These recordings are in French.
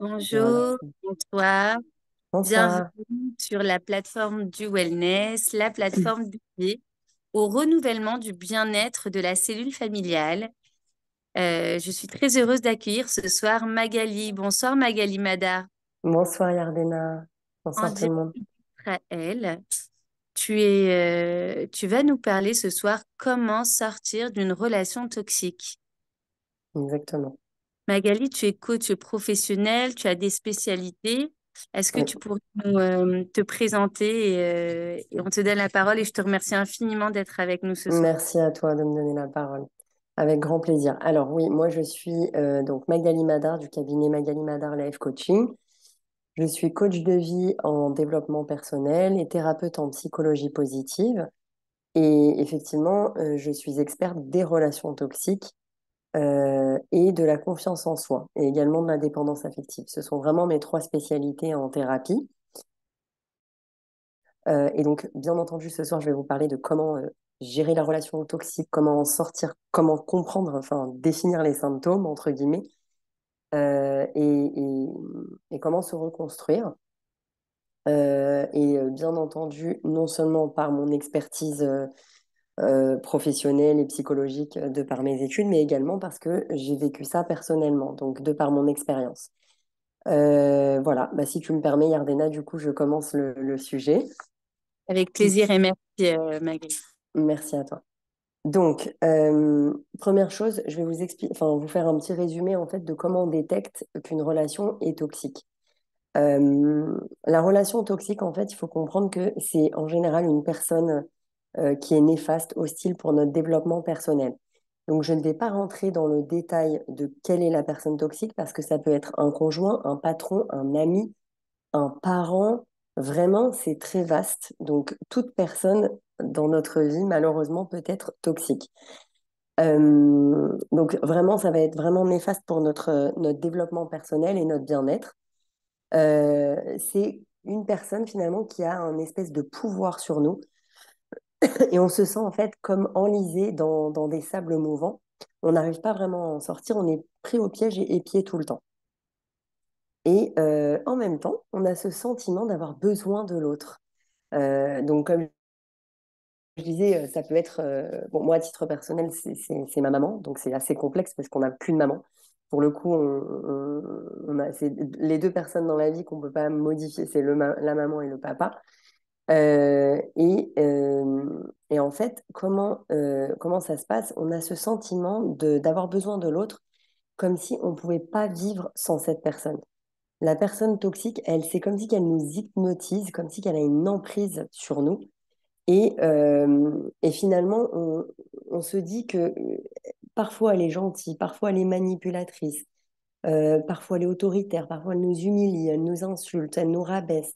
Voilà. Bonjour, bonsoir, bienvenue Bonsoir. sur la plateforme du wellness, la plateforme dédiée au renouvellement du bien-être de la cellule familiale. Je suis très heureuse d'accueillir ce soir Magali. Bonsoir Magali Madar, Bonsoir Yardena. en Bonsoir tout le direct monde. d'Israël. Tu vas nous parler ce soir comment sortir d'une relation toxique. Exactement. Magali, tu es coach professionnel, tu as des spécialités. Est-ce que Oui. tu pourrais te présenter et on te donne la parole et je te remercie infiniment d'être avec nous ce soir. Merci à toi de me donner la parole. Avec grand plaisir. Alors oui, moi je suis donc Magali Madar du cabinet Magali Madar Life Coaching. Je suis coach de vie en développement personnel et thérapeute en psychologie positive. Et effectivement, je suis experte des relations toxiques et de la confiance en soi et également de la dépendance affective. Ce sont vraiment mes trois spécialités en thérapie. Et donc, bien entendu, ce soir, je vais vous parler de comment gérer la relation toxique, comment en sortir, comment comprendre, enfin, définir les symptômes, entre guillemets, et comment se reconstruire. Bien entendu, non seulement par mon expertise professionnelle et psychologique de par mes études, mais également parce que j'ai vécu ça personnellement, donc de par mon expérience. Voilà, bah, si tu me permets, Yardena, du coup, je commence le sujet. Avec plaisir et merci Magali. Merci à toi. Donc, première chose, je vais vous expliquer, enfin, vous faire un petit résumé en fait de comment on détecte qu'une relation est toxique. La relation toxique, en fait, il faut comprendre que c'est en général une personne qui est néfaste, hostile pour notre développement personnel. Donc, je ne vais pas rentrer dans le détail de quelle est la personne toxique parce que ça peut être un conjoint, un patron, un ami, un parent. Vraiment, c'est très vaste. Donc, toute personne dans notre vie, malheureusement, peut être toxique. Donc vraiment, ça va être vraiment néfaste pour notre développement personnel et notre bien-être. C'est une personne finalement qui a un espèce de pouvoir sur nous et on se sent en fait comme enlisé dans des sables mouvants. On n'arrive pas vraiment à en sortir, on est pris au piège et épié tout le temps. Et en même temps, on a ce sentiment d'avoir besoin de l'autre. Donc comme je disais, ça peut être, bon, moi, à titre personnel, c'est ma maman, donc c'est assez complexe parce qu'on n'a qu'une maman. Pour le coup, c'est les deux personnes dans la vie qu'on ne peut pas modifier, c'est la maman et le papa. Et en fait, comment ça se passe? On a ce sentiment d'avoir besoin de l'autre, comme si on ne pouvait pas vivre sans cette personne. La personne toxique, elle, c'est comme si qu'elle nous hypnotise, comme si qu'elle a une emprise sur nous. Et finalement, on se dit que parfois elle est gentille, parfois elle est manipulatrice, parfois elle est autoritaire, parfois elle nous humilie, elle nous insulte, elle nous rabaisse.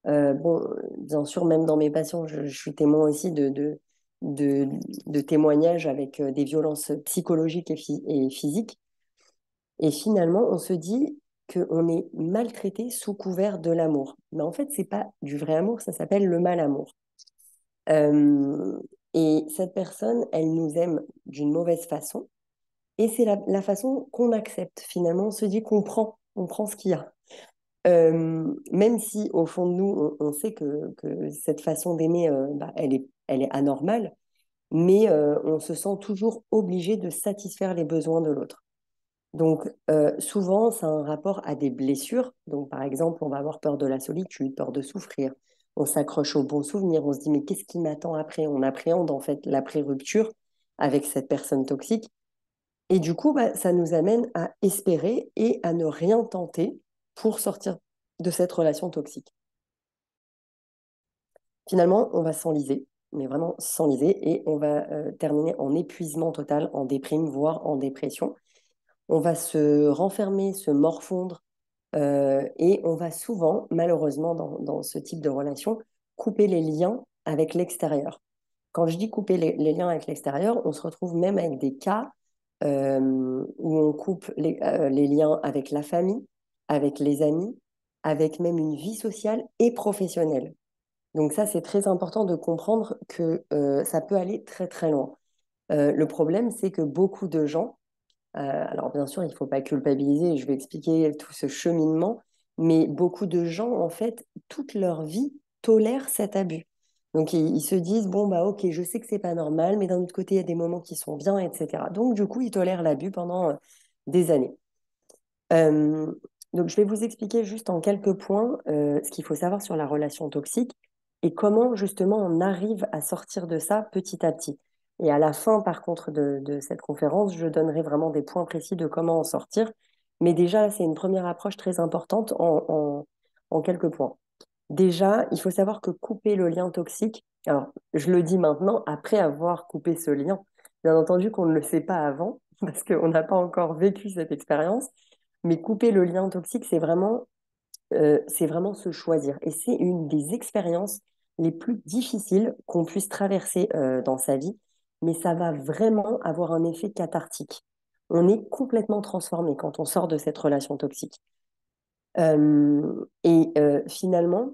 Bon, bien sûr, même dans mes patients, je suis témoin aussi de, de témoignages avec des violences psychologiques et physiques. Et finalement, on se dit qu'on est maltraité sous couvert de l'amour. Mais en fait, c'est pas du vrai amour, ça s'appelle le mal amour. Euh, et cette personne, elle nous aime d'une mauvaise façon. Et c'est la façon qu'on accepte. Finalement, on se dit on prend ce qu'il y a. Même si au fond de nous, on sait que cette façon d'aimer, bah, elle est anormale, mais on se sent toujours obligé de satisfaire les besoins de l'autre. Donc, souvent, ça a un rapport à des blessures. Donc, par exemple, on va avoir peur de la solitude, peur de souffrir. On s'accroche aux bons souvenirs. On se dit, mais qu'est-ce qui m'attend après? On appréhende en fait l'après-rupture avec cette personne toxique. Et du coup, bah, ça nous amène à espérer et à ne rien tenter pour sortir de cette relation toxique. Finalement, on va s'enliser, mais vraiment s'enliser, et on va terminer en épuisement total, en déprime, voire en dépression. On va se renfermer, se morfondre, et on va souvent, malheureusement, dans ce type de relation, couper les liens avec l'extérieur. Quand je dis couper les liens avec l'extérieur, on se retrouve même avec des cas où on coupe les liens avec la famille, avec les amis, avec même une vie sociale et professionnelle. Donc ça, c'est très important de comprendre que ça peut aller très très loin. Le problème, c'est que beaucoup de gens Alors bien sûr, il ne faut pas culpabiliser, je vais expliquer tout ce cheminement, mais beaucoup de gens, en fait, toute leur vie, tolèrent cet abus. Donc ils se disent, bon, bah ok, je sais que c'est pas normal, mais d'un autre côté, il y a des moments qui sont bien, etc. Donc du coup, ils tolèrent l'abus pendant des années. Euh, donc je vais vous expliquer juste en quelques points ce qu'il faut savoir sur la relation toxique et comment justement on arrive à sortir de ça petit à petit. Et à la fin, par contre, de cette conférence, je donnerai vraiment des points précis de comment en sortir. Mais déjà, c'est une première approche très importante en quelques points. Déjà, il faut savoir que couper le lien toxique, alors je le dis maintenant après avoir coupé ce lien, bien entendu qu'on ne le sait pas avant, parce qu'on n'a pas encore vécu cette expérience, mais couper le lien toxique, c'est vraiment se choisir. Et c'est une des expériences les plus difficiles qu'on puisse traverser dans sa vie, mais ça va vraiment avoir un effet cathartique. On est complètement transformé quand on sort de cette relation toxique. Finalement,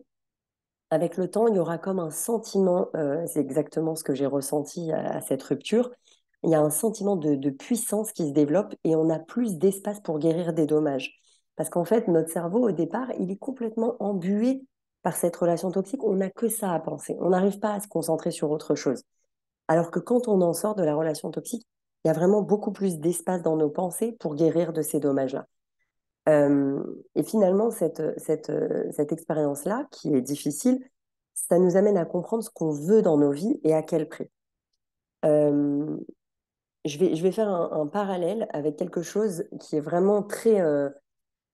avec le temps, il y aura comme un sentiment, c'est exactement ce que j'ai ressenti à cette rupture, il y a un sentiment de puissance qui se développe et on a plus d'espace pour guérir des dommages. Parce qu'en fait, notre cerveau, au départ, il est complètement embué par cette relation toxique. On n'a que ça à penser. On n'arrive pas à se concentrer sur autre chose. Alors que quand on en sort de la relation toxique, il y a vraiment beaucoup plus d'espace dans nos pensées pour guérir de ces dommages-là. Et finalement, cette expérience-là, qui est difficile, ça nous amène à comprendre ce qu'on veut dans nos vies et à quel prix. Euh, je vais faire un parallèle avec quelque chose qui est vraiment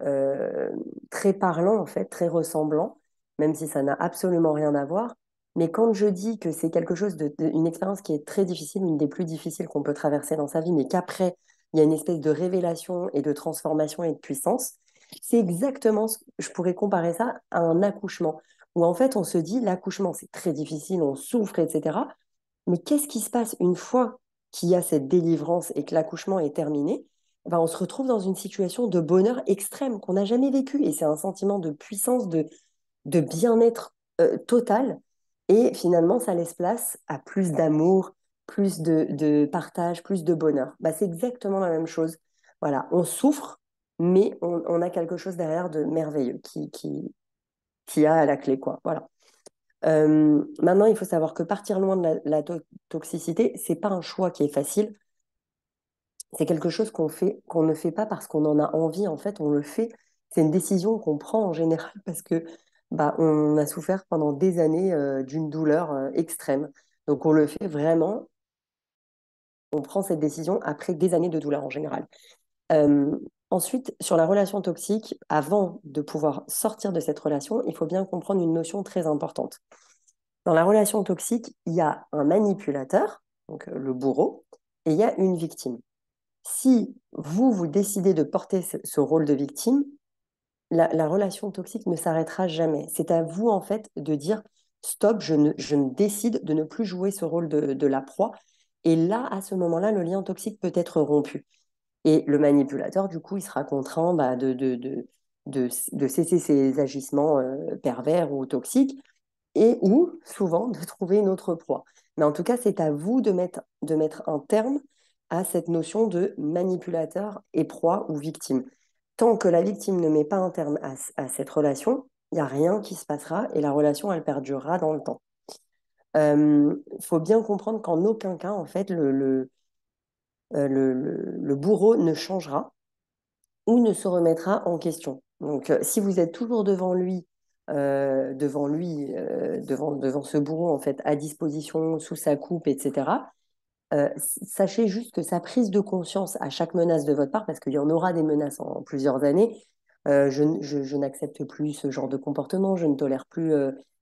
euh, très parlant, en fait, très ressemblant, même si ça n'a absolument rien à voir. Mais quand je dis que c'est quelque chose une expérience qui est très difficile, une des plus difficiles qu'on peut traverser dans sa vie, mais qu'après, il y a une espèce de révélation et de transformation et de puissance, c'est exactement je pourrais comparer ça à un accouchement, où en fait, on se dit, l'accouchement, c'est très difficile, on souffre, etc. Mais qu'est-ce qui se passe une fois qu'il y a cette délivrance et que l'accouchement est terminé? Ben, on se retrouve dans une situation de bonheur extrême qu'on n'a jamais vécu. Et c'est un sentiment de puissance, de bien-être total. Et finalement, ça laisse place à plus d'amour, plus de partage, plus de bonheur. Ben, c'est exactement la même chose. Voilà, on souffre, mais on a quelque chose derrière de merveilleux qui a à la clé, quoi. Voilà. Maintenant, il faut savoir que partir loin de la toxicité, c'est pas un choix qui est facile. C'est quelque chose qu'on ne fait pas parce qu'on en a envie. En fait, on le fait. C'est une décision qu'on prend en général parce que bah, on a souffert pendant des années d'une douleur extrême. Donc, on le fait vraiment. On prend cette décision après des années de douleur en général. Euh, Ensuite, sur la relation toxique, avant de pouvoir sortir de cette relation, il faut bien comprendre une notion très importante. Dans la relation toxique, il y a un manipulateur, donc le bourreau, et il y a une victime. Si vous décidez de porter ce rôle de victime, la relation toxique ne s'arrêtera jamais. C'est à vous, en fait, de dire, stop, je ne décide de ne plus jouer ce rôle de la proie. Et là, à ce moment-là, le lien toxique peut être rompu. Et le manipulateur, du coup, il sera contraint bah, de cesser ses agissements pervers ou toxiques et ou souvent de trouver une autre proie. Mais en tout cas, c'est à vous de mettre un terme à cette notion de manipulateur et proie ou victime. Tant que la victime ne met pas un terme à cette relation, il n'y a rien qui se passera et la relation, elle perdurera dans le temps. Il faut bien comprendre qu'en aucun cas, en fait, le bourreau ne changera ou ne se remettra en question. Donc, si vous êtes toujours devant ce bourreau, en fait, à disposition, sous sa coupe, etc., sachez juste que sa prise de conscience à chaque menace de votre part, parce qu'il y en aura des menaces en plusieurs années, je n'accepte plus ce genre de comportement, je ne tolère plus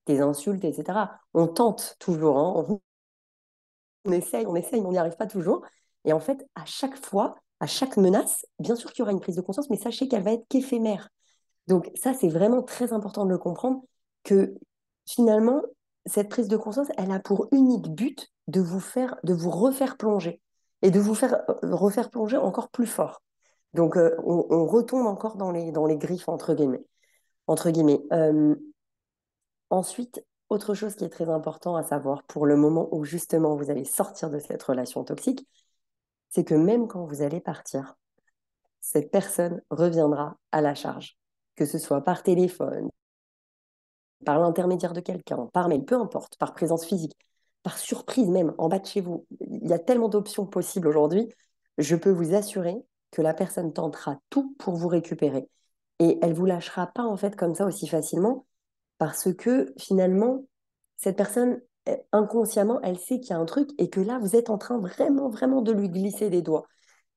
des insultes, etc. On tente toujours, hein, on essaye, mais on n'y arrive pas toujours. Et en fait, à chaque fois, à chaque menace, bien sûr qu'il y aura une prise de conscience, mais sachez qu'elle va être qu'éphémère. Donc ça, c'est vraiment très important de le comprendre, que finalement, cette prise de conscience, elle a pour unique but de vous refaire plonger et de vous faire refaire plonger encore plus fort. Donc on retombe encore dans les griffes, entre guillemets. Entre guillemets. Ensuite, autre chose qui est très important à savoir pour le moment où justement vous allez sortir de cette relation toxique, c'est que même quand vous allez partir, cette personne reviendra à la charge, que ce soit par téléphone, par l'intermédiaire de quelqu'un, par mail, peu importe, par présence physique, par surprise même, en bas de chez vous. Il y a tellement d'options possibles aujourd'hui. Je peux vous assurer que la personne tentera tout pour vous récupérer. Et elle vous lâchera pas en fait comme ça aussi facilement parce que finalement, cette personne, inconsciemment, elle sait qu'il y a un truc et que là, vous êtes en train vraiment, vraiment de lui glisser des doigts.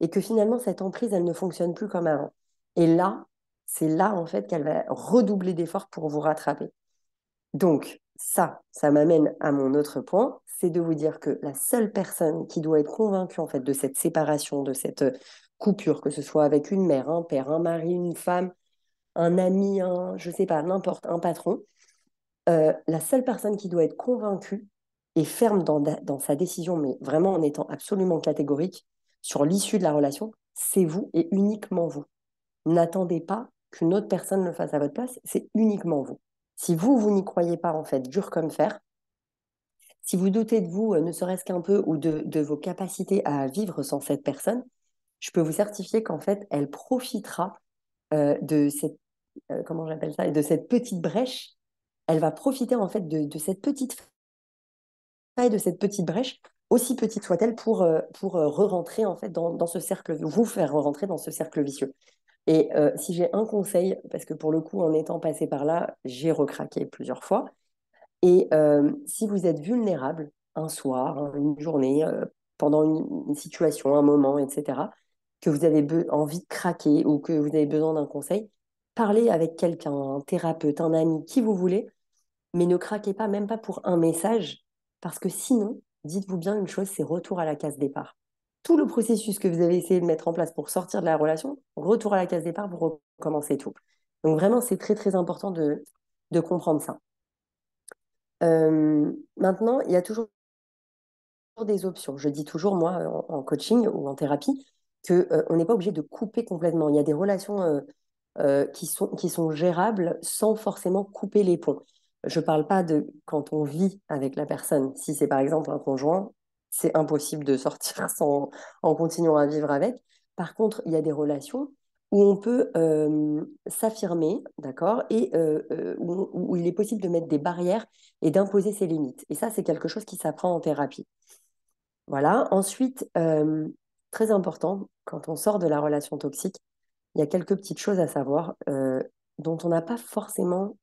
Et que finalement, cette emprise, elle ne fonctionne plus comme avant. Et là, c'est là en fait qu'elle va redoubler d'efforts pour vous rattraper. Donc, ça m'amène à mon autre point, c'est de vous dire que la seule personne qui doit être convaincue en fait de cette séparation, de cette coupure, que ce soit avec une mère, un père, un mari, une femme, un ami, je sais pas, n'importe, un patron, la seule personne qui doit être convaincue et ferme dans sa décision, mais vraiment en étant absolument catégorique sur l'issue de la relation, c'est vous et uniquement vous. N'attendez pas qu'une autre personne le fasse à votre place, c'est uniquement vous. Si vous, vous n'y croyez pas, en fait, dur comme fer, si vous doutez de vous, ne serait-ce qu'un peu, ou de vos capacités à vivre sans cette personne, je peux vous certifier qu'en fait, elle profitera de cette, comment j'appelle ça, de cette petite brèche. Elle va profiter en fait de cette petite faille, de cette petite brèche, aussi petite soit-elle, pour re-rentrer en fait dans ce cercle, vous faire re-rentrer dans ce cercle vicieux. Et si j'ai un conseil, parce que pour le coup, en étant passé par là, j'ai recraqué plusieurs fois. Et si vous êtes vulnérable un soir, une journée, pendant une situation, un moment, etc., que vous avez envie de craquer ou que vous avez besoin d'un conseil, parlez avec quelqu'un, un thérapeute, un ami, qui vous voulez, mais ne craquez pas, même pas pour un message, parce que sinon, dites-vous bien une chose, c'est retour à la case départ. Tout le processus que vous avez essayé de mettre en place pour sortir de la relation, retour à la case départ, vous recommencez tout. Donc vraiment, c'est très très important de comprendre ça. Maintenant, il y a toujours des options. Je dis toujours, moi, en coaching ou en thérapie, que, on n'est pas obligé de couper complètement. Il y a des relations qui sont gérables sans forcément couper les ponts. Je ne parle pas de quand on vit avec la personne. Si c'est par exemple un conjoint, c'est impossible de sortir en continuant à vivre avec. Par contre, il y a des relations où on peut s'affirmer, d'accord, et où il est possible de mettre des barrières et d'imposer ses limites. Et ça, c'est quelque chose qui s'apprend en thérapie. Voilà. Ensuite, très important, quand on sort de la relation toxique, il y a quelques petites choses à savoir dont on n'a pas forcément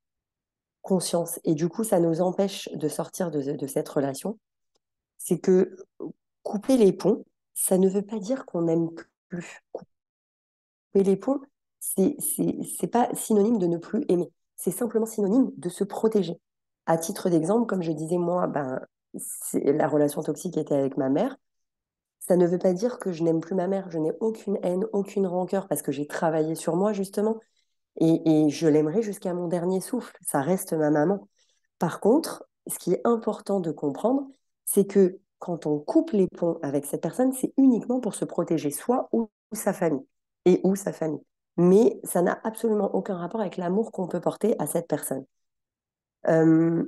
conscience. Et du coup, ça nous empêche de sortir de cette relation. C'est que couper les ponts, ça ne veut pas dire qu'on n'aime plus. Couper les ponts, c'est pas synonyme de ne plus aimer. C'est simplement synonyme de se protéger. À titre d'exemple, comme je disais, moi, ben, la relation toxique était avec ma mère. Ça ne veut pas dire que je n'aime plus ma mère. Je n'ai aucune haine, aucune rancœur parce que j'ai travaillé sur moi, justement. Et je l'aimerai jusqu'à mon dernier souffle. Ça reste ma maman. Par contre, ce qui est important de comprendre, c'est que quand on coupe les ponts avec cette personne, c'est uniquement pour se protéger soi ou sa famille. Et ou sa famille. Mais ça n'a absolument aucun rapport avec l'amour qu'on peut porter à cette personne. Euh,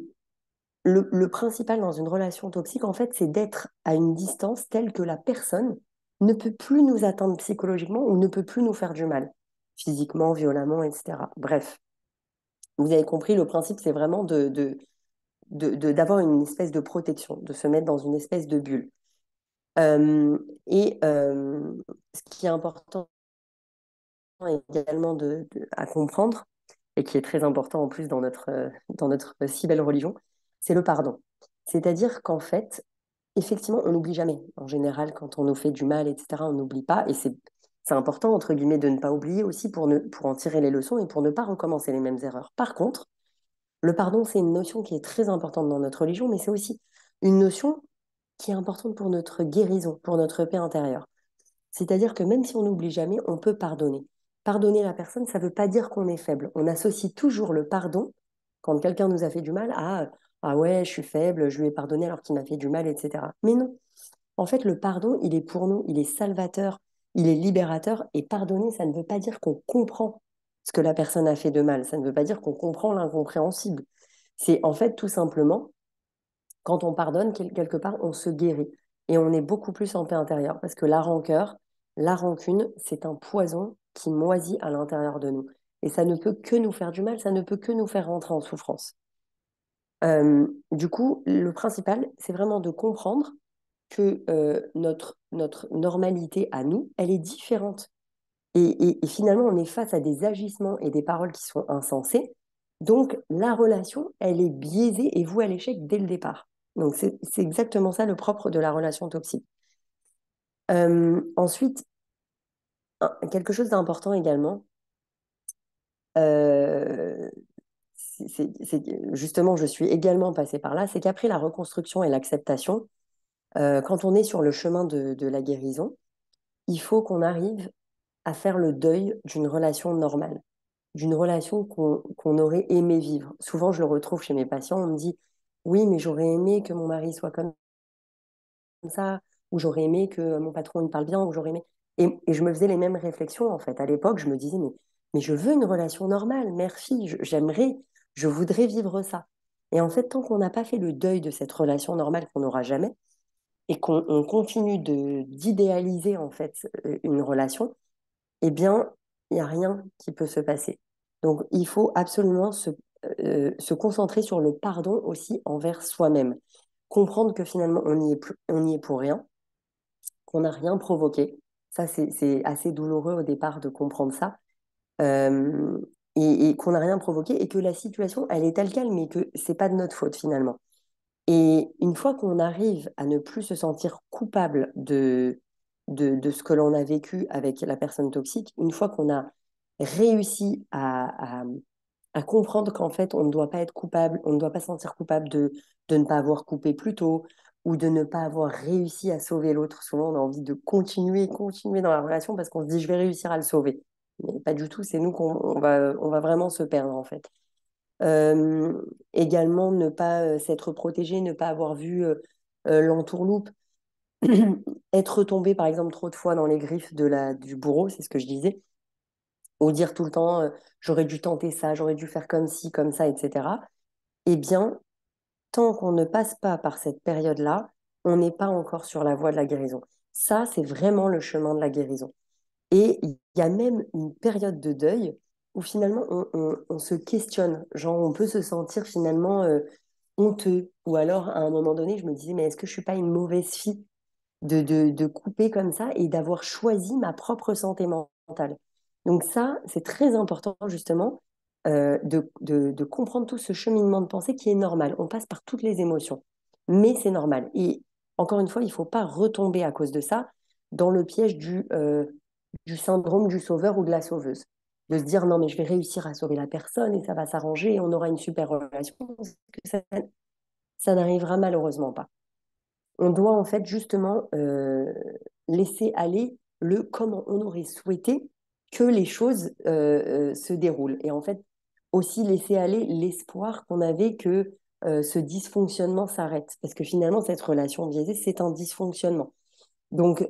le principal dans une relation toxique, en fait, c'est d'être à une distance telle que la personne ne peut plus nous atteindre psychologiquement ou ne peut plus nous faire du mal, physiquement, violemment, etc. Bref, vous avez compris, le principe, c'est vraiment d'avoir une espèce de protection, de se mettre dans une espèce de bulle. Euh, et ce qui est important également à comprendre, et qui est très important en plus dans notre si belle religion, c'est le pardon. C'est-à-dire qu'en fait, effectivement, on n'oublie jamais. En général, quand on nous fait du mal, etc., on n'oublie pas. Et c'est important, entre guillemets, de ne pas oublier aussi pour en tirer les leçons et pour ne pas recommencer les mêmes erreurs. Par contre, le pardon, c'est une notion qui est très importante dans notre religion, mais c'est aussi une notion qui est importante pour notre guérison, pour notre paix intérieure. C'est-à-dire que même si on n'oublie jamais, on peut pardonner. Pardonner la personne, ça ne veut pas dire qu'on est faible. On associe toujours le pardon, quand quelqu'un nous a fait du mal, à ah ouais, je suis faible, je lui ai pardonné alors qu'il m'a fait du mal, etc. Mais non. En fait, le pardon, il est pour nous, il est salvateur, il est libérateur. Et pardonner, ça ne veut pas dire qu'on comprend ce que la personne a fait de mal. Ça ne veut pas dire qu'on comprend l'incompréhensible. C'est en fait tout simplement, quand on pardonne, quelque part, on se guérit. Et on est beaucoup plus en paix intérieure. Parce que la rancœur, la rancune, c'est un poison qui moisit à l'intérieur de nous. Et ça ne peut que nous faire du mal, ça ne peut que nous faire rentrer en souffrance. Du coup, le principal, c'est vraiment de comprendre que notre normalité à nous, elle est différente. Et finalement, on est face à des agissements et des paroles qui sont insensés. Donc, la relation, elle est biaisée et vouée à l'échec dès le départ. Donc, c'est exactement ça le propre de la relation toxique. Ensuite, quelque chose d'important également, euh, justement, je suis également passée par là, c'est qu'après la reconstruction et l'acceptation, quand on est sur le chemin de la guérison, il faut qu'on arrive à faire le deuil d'une relation normale, d'une relation qu'on aurait aimé vivre. Souvent, je le retrouve chez mes patients, on me dit, oui, mais j'aurais aimé que mon mari soit comme ça, ou j'aurais aimé que mon patron il parle bien, ou j'aurais aimé... Et je me faisais les mêmes réflexions, en fait. À l'époque, je me disais, mais je veux une relation normale, mère-fille, j'aimerais, je voudrais vivre ça. Et en fait, tant qu'on n'a pas fait le deuil de cette relation normale qu'on n'aura jamais, et qu'on on continue d'idéaliser, en fait, une relation, eh bien, il n'y a rien qui peut se passer. Donc, il faut absolument se concentrer sur le pardon aussi envers soi-même. Comprendre que finalement, on y est pour rien, qu'on n'a rien provoqué. Ça, c'est assez douloureux au départ de comprendre ça. Euh, et qu'on n'a rien provoqué et que la situation, elle est telle qu'elle, mais que c'est pas de notre faute finalement. Et une fois qu'on arrive à ne plus se sentir coupable de ce que l'on a vécu avec la personne toxique, une fois qu'on a réussi à comprendre qu'en fait, on ne doit pas être coupable, on ne doit pas se sentir coupable de ne pas avoir coupé plus tôt ou de ne pas avoir réussi à sauver l'autre. Souvent, on a envie de continuer, continuer dans la relation parce qu'on se dit, je vais réussir à le sauver. Mais pas du tout, c'est nous on va vraiment se perdre en fait. Également, ne pas s'être protégé, ne pas avoir vu l'entourloupe, être tombé par exemple trop de fois dans les griffes du bourreau, c'est ce que je disais, ou dire tout le temps j'aurais dû tenter ça, j'aurais dû faire comme ci, comme ça, etc. Eh bien, tant qu'on ne passe pas par cette période-là, on n'est pas encore sur la voie de la guérison. Ça, c'est vraiment le chemin de la guérison. Et il y a même une période de deuil où finalement on se questionne, genre on peut se sentir finalement honteux. Ou alors à un moment donné, je me disais, mais est-ce que je suis pas une mauvaise fille de couper comme ça et d'avoir choisi ma propre santé mentale? Donc ça, c'est très important justement de comprendre tout ce cheminement de pensée qui est normal. On passe par toutes les émotions, mais c'est normal. Et encore une fois, il ne faut pas retomber à cause de ça dans le piège du syndrome du sauveur ou de la sauveuse. De se dire non, mais je vais réussir à sauver la personne et ça va s'arranger et on aura une super relation. Parce que ça n'arrivera malheureusement pas. On doit en fait justement laisser aller le comment on aurait souhaité que les choses se déroulent. Et en fait, aussi laisser aller l'espoir qu'on avait que ce dysfonctionnement s'arrête. Parce que finalement, cette relation biaisée, c'est un dysfonctionnement. Donc,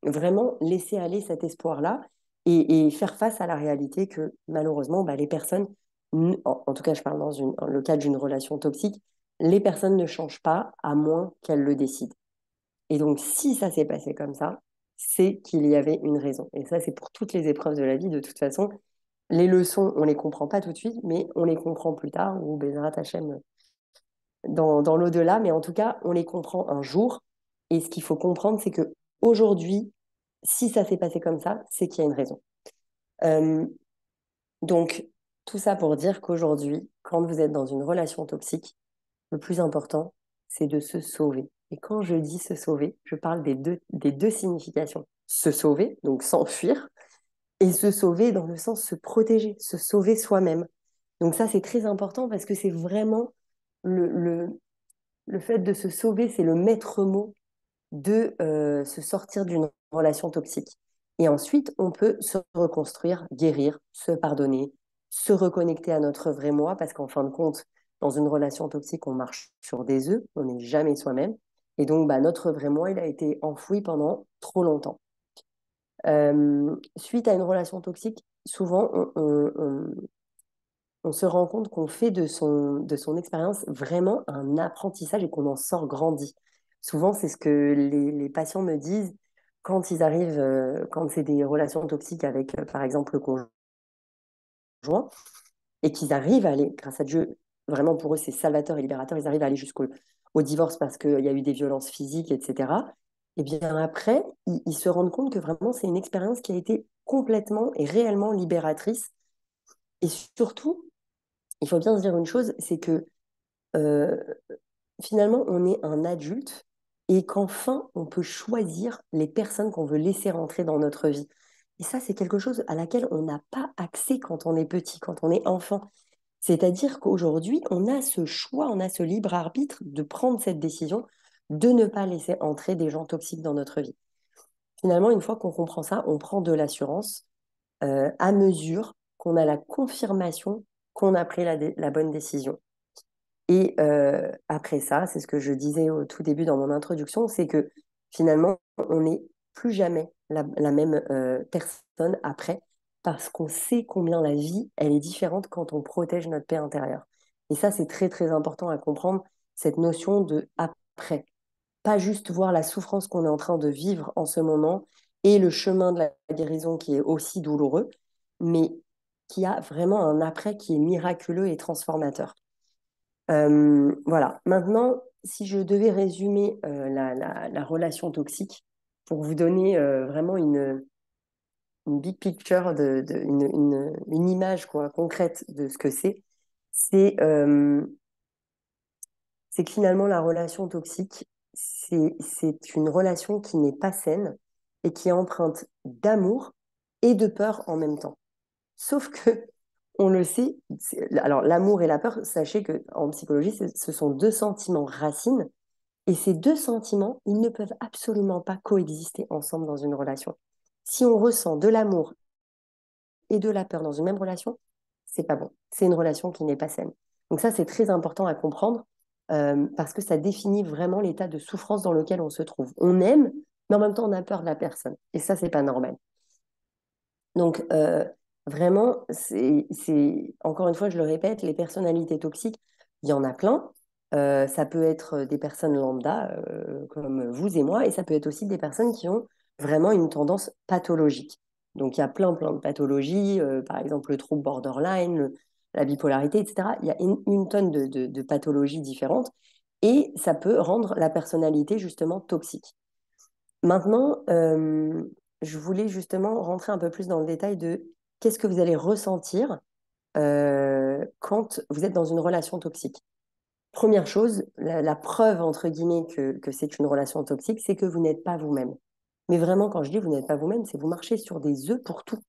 vraiment, laisser aller cet espoir-là et faire face à la réalité que malheureusement, bah, les personnes, en tout cas, je parle dans le cadre d'une relation toxique, les personnes ne changent pas à moins qu'elles le décident. Et donc, si ça s'est passé comme ça, c'est qu'il y avait une raison. Et ça, c'est pour toutes les épreuves de la vie. De toute façon, les leçons, on les comprend pas tout de suite, mais on les comprend plus tard, ou Bezrat Hachem dans l'au-delà. Mais en tout cas, on les comprend un jour. Et ce qu'il faut comprendre, c'est que aujourd'hui, si ça s'est passé comme ça, c'est qu'il y a une raison. Euh, donc, tout ça pour dire qu'aujourd'hui, quand vous êtes dans une relation toxique, le plus important, c'est de se sauver. Et quand je dis se sauver, je parle des deux significations. Se sauver, donc s'enfuir, et se sauver dans le sens se protéger, se sauver soi-même. Donc ça, c'est très important parce que c'est vraiment le, le, le fait de se sauver, c'est le maître mot de se sortir d'une relation toxique. Et ensuite, on peut se reconstruire, guérir, se pardonner, se reconnecter à notre vrai moi, parce qu'en fin de compte, dans une relation toxique, on marche sur des œufs, on n'est jamais soi-même. Et donc, bah, notre vrai moi, il a été enfoui pendant trop longtemps. Suite à une relation toxique, souvent, on se rend compte qu'on fait de son expérience vraiment un apprentissage et qu'on en sort grandi. Souvent, c'est ce que les patients me disent. quand ils arrivent, quand c'est des relations toxiques avec, par exemple, le conjoint, et qu'ils arrivent à aller, grâce à Dieu, vraiment pour eux, c'est salvateur et libérateur, ils arrivent à aller jusqu'au au divorce parce qu'il y a eu des violences physiques, etc. Et bien après, ils se rendent compte que vraiment, c'est une expérience qui a été complètement et réellement libératrice. Et surtout, il faut bien se dire une chose, c'est que euh, finalement, on est un adulte et qu'enfin, on peut choisir les personnes qu'on veut laisser rentrer dans notre vie. Et ça, c'est quelque chose à laquelle on n'a pas accès quand on est petit, quand on est enfant. C'est-à-dire qu'aujourd'hui, on a ce choix, on a ce libre arbitre de prendre cette décision de ne pas laisser entrer des gens toxiques dans notre vie. Finalement, une fois qu'on comprend ça, on prend de l'assurance à mesure qu'on a la confirmation qu'on a pris la bonne décision. Et après ça, c'est ce que je disais au tout début dans mon introduction, c'est que finalement, on n'est plus jamais la même personne après, parce qu'on sait combien la vie, elle est différente quand on protège notre paix intérieure. Et ça, c'est très, très important à comprendre, cette notion de après. Pas juste voir la souffrance qu'on est en train de vivre en ce moment et le chemin de la guérison qui est aussi douloureux, mais qui a vraiment un après qui est miraculeux et transformateur. Voilà. Maintenant, si je devais résumer la relation toxique pour vous donner vraiment une big picture, une image quoi, concrète de ce que c'est c'est que finalement la relation toxique, c'est une relation qui n'est pas saine et qui est empreinte d'amour et de peur en même temps. Sauf que, on le sait, alors l'amour et la peur, sachez que en psychologie, ce sont deux sentiments racines, et ces deux sentiments, ils ne peuvent absolument pas coexister ensemble dans une relation. Si on ressent de l'amour et de la peur dans une même relation, c'est pas bon. C'est une relation qui n'est pas saine. Donc ça, c'est très important à comprendre parce que ça définit vraiment l'état de souffrance dans lequel on se trouve. On aime, mais en même temps, on a peur de la personne. Et ça, c'est pas normal. Donc, vraiment, encore une fois, je le répète, les personnalités toxiques, il y en a plein. Ça peut être des personnes lambda, comme vous et moi, et ça peut être aussi des personnes qui ont vraiment une tendance pathologique. Donc, il y a plein de pathologies, par exemple le trouble borderline, la bipolarité, etc. Il y a une tonne de pathologies différentes, et ça peut rendre la personnalité justement toxique. Maintenant, je voulais justement rentrer un peu plus dans le détail de qu'est-ce que vous allez ressentir quand vous êtes dans une relation toxique. Première chose, la preuve, entre guillemets, que c'est une relation toxique, c'est que vous n'êtes pas vous-même. Mais vraiment, quand je dis vous n'êtes pas vous-même, c'est vous marchez sur des œufs pour tout.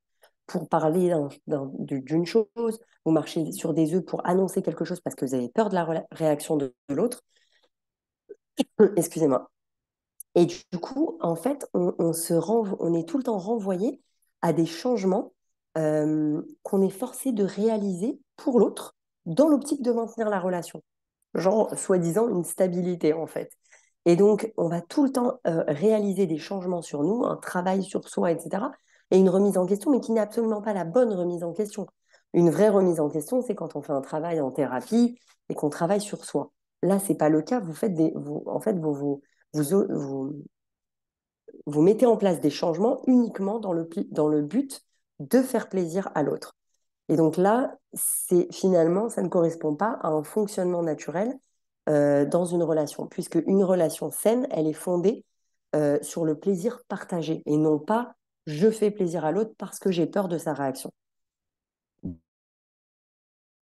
Pour parler d'une chose, vous marchez sur des œufs pour annoncer quelque chose parce que vous avez peur de la réaction de l'autre. Excusez-moi. Et du coup, en fait, on est tout le temps renvoyé à des changements qu'on est forcé de réaliser pour l'autre dans l'optique de maintenir la relation. Genre, soi-disant, une stabilité, en fait. Et donc, on va tout le temps réaliser des changements sur nous, un travail sur soi, etc. Et une remise en question, mais qui n'est absolument pas la bonne remise en question. Une vraie remise en question, c'est quand on fait un travail en thérapie et qu'on travaille sur soi. Là, c'est pas le cas. Vous faites en fait, vous mettez en place des changements uniquement dans le but de faire plaisir à l'autre. Et donc là, finalement, ça ne correspond pas à un fonctionnement naturel dans une relation, puisque une relation saine, elle est fondée sur le plaisir partagé et non pas je fais plaisir à l'autre parce que j'ai peur de sa réaction.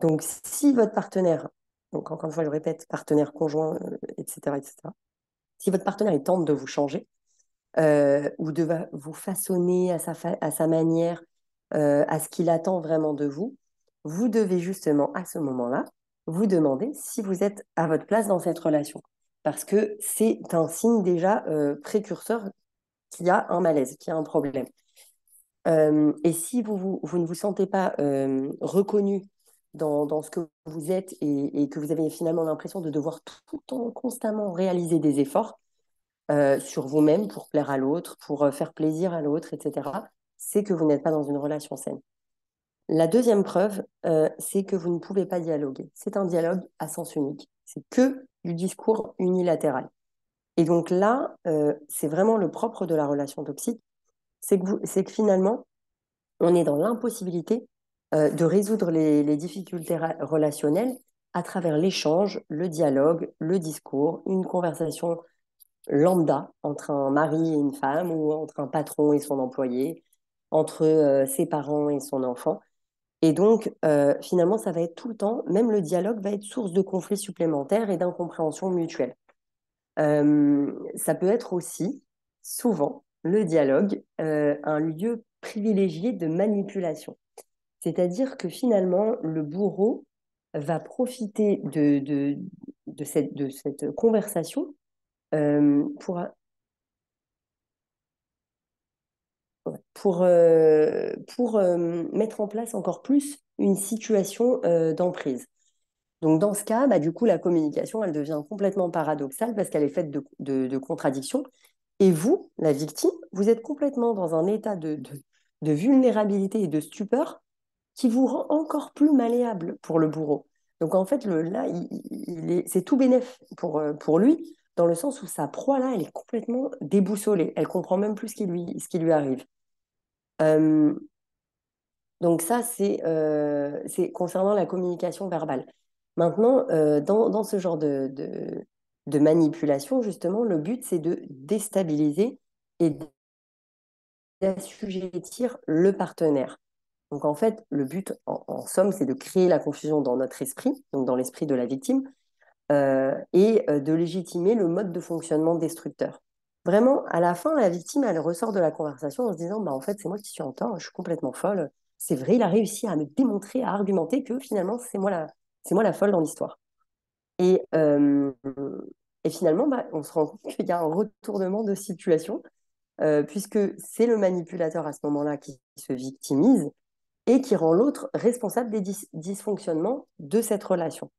Donc si votre partenaire, donc encore une fois, je répète, partenaire conjoint, etc., etc., si votre partenaire il tente de vous changer, ou de vous façonner à sa manière, à ce qu'il attend vraiment de vous, vous devez justement à ce moment-là vous demander si vous êtes à votre place dans cette relation. Parce que c'est un signe déjà précurseur qu'il y a un malaise, qu'il y a un problème. Et si vous ne vous sentez pas reconnu dans ce que vous êtes et que vous avez finalement l'impression de devoir tout le temps constamment réaliser des efforts, sur vous-même pour plaire à l'autre, pour faire plaisir à l'autre, etc., c'est que vous n'êtes pas dans une relation saine. La deuxième preuve, c'est que vous ne pouvez pas dialoguer. C'est un dialogue à sens unique. C'est que du discours unilatéral. Et donc là, c'est vraiment le propre de la relation toxique, c'est que finalement, on est dans l'impossibilité de résoudre les difficultés relationnelles à travers l'échange, le dialogue, le discours, une conversation lambda entre un mari et une femme ou entre un patron et son employé, entre ses parents et son enfant. Et donc, finalement, ça va être tout le temps, même le dialogue va être source de conflits supplémentaires et d'incompréhension mutuelle. Ça peut être aussi, souvent, le dialogue, un lieu privilégié de manipulation. C'est-à-dire que finalement, le bourreau va profiter de cette conversation pour mettre en place encore plus une situation d'emprise. Donc dans ce cas, bah, du coup, la communication, elle devient complètement paradoxale parce qu'elle est faite de contradictions. Et vous, la victime, vous êtes complètement dans un état de vulnérabilité et de stupeur qui vous rend encore plus malléable pour le bourreau. Donc en fait, là, c'est tout bénef pour lui, dans le sens où sa proie, là, elle est complètement déboussolée. Elle comprend même plus ce qui lui arrive. Euh, donc ça, c'est concernant la communication verbale. Maintenant, dans ce genre de manipulation, justement, le but, c'est de déstabiliser et d'assujettir le partenaire. Donc en fait, le but, en somme, c'est de créer la confusion dans notre esprit, donc dans l'esprit de la victime, et de légitimer le mode de fonctionnement destructeur. Vraiment, à la fin, la victime, elle ressort de la conversation en se disant, bah, en fait, c'est moi qui suis en tort, je suis complètement folle. C'est vrai, il a réussi à me démontrer, à argumenter que finalement, c'est moi la folle dans l'histoire. Et, euh, et finalement, bah, on se rend compte qu'il y a un retournement de situation, puisque c'est le manipulateur à ce moment-là qui se victimise et qui rend l'autre responsable des dysfonctionnements de cette relation.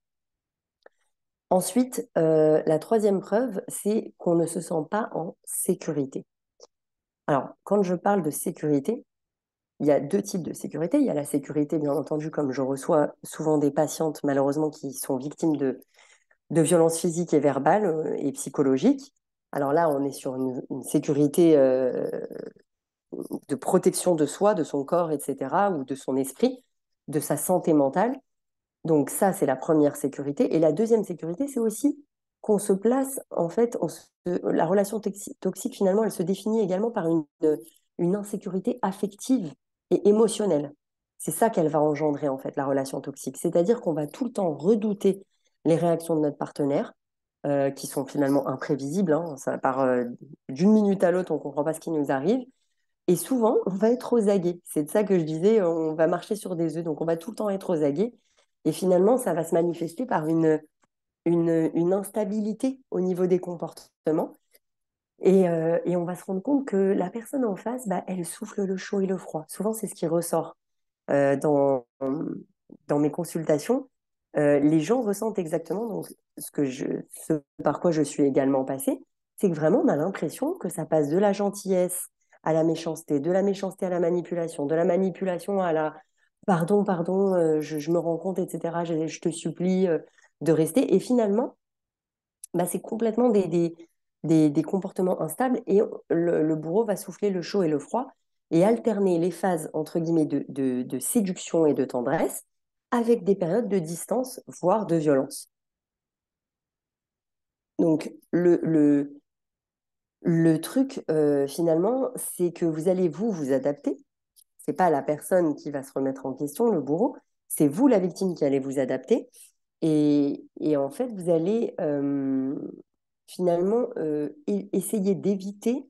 Ensuite, la troisième preuve, c'est qu'on ne se sent pas en sécurité. Alors, quand je parle de sécurité, il y a deux types de sécurité. Il y a la sécurité, bien entendu, comme je reçois souvent des patientes, malheureusement, qui sont victimes de violences physiques et verbales et psychologiques. Alors là, on est sur une sécurité de protection de soi, de son corps, etc., ou de son esprit, de sa santé mentale. Donc ça, c'est la première sécurité. Et la deuxième sécurité, c'est aussi qu'on se place, en fait, la relation toxique, finalement, elle se définit également par une insécurité affective et émotionnelle. C'est ça qu'elle va engendrer, en fait, la relation toxique. C'est-à-dire qu'on va tout le temps redouter les réactions de notre partenaire, qui sont finalement imprévisibles, hein. Ça part d'une minute à l'autre, on ne comprend pas ce qui nous arrive. Et souvent, on va être aux aguets. C'est de ça que je disais, on va marcher sur des œufs, donc on va tout le temps être aux aguets. Et finalement, ça va se manifester par une instabilité au niveau des comportements. Et on va se rendre compte que la personne en face, bah, elle souffle le chaud et le froid. Souvent, c'est ce qui ressort dans mes consultations. Les gens ressentent exactement donc, ce par quoi je suis également passée. C'est que vraiment, on a l'impression que ça passe de la gentillesse à la méchanceté, de la méchanceté à la manipulation, de la manipulation à la pardon, pardon, je me rends compte, etc. Je te supplie de rester. Et finalement, bah, c'est complètement des comportements instables et le bourreau va souffler le chaud et le froid et alterner les phases, entre guillemets, de séduction et de tendresse avec des périodes de distance, voire de violence. Donc, le truc, finalement, c'est que vous allez vous adapter. C'est pas la personne qui va se remettre en question, le bourreau, c'est vous, la victime, qui allez vous adapter. Et en fait, vous allez finalement essayer d'éviter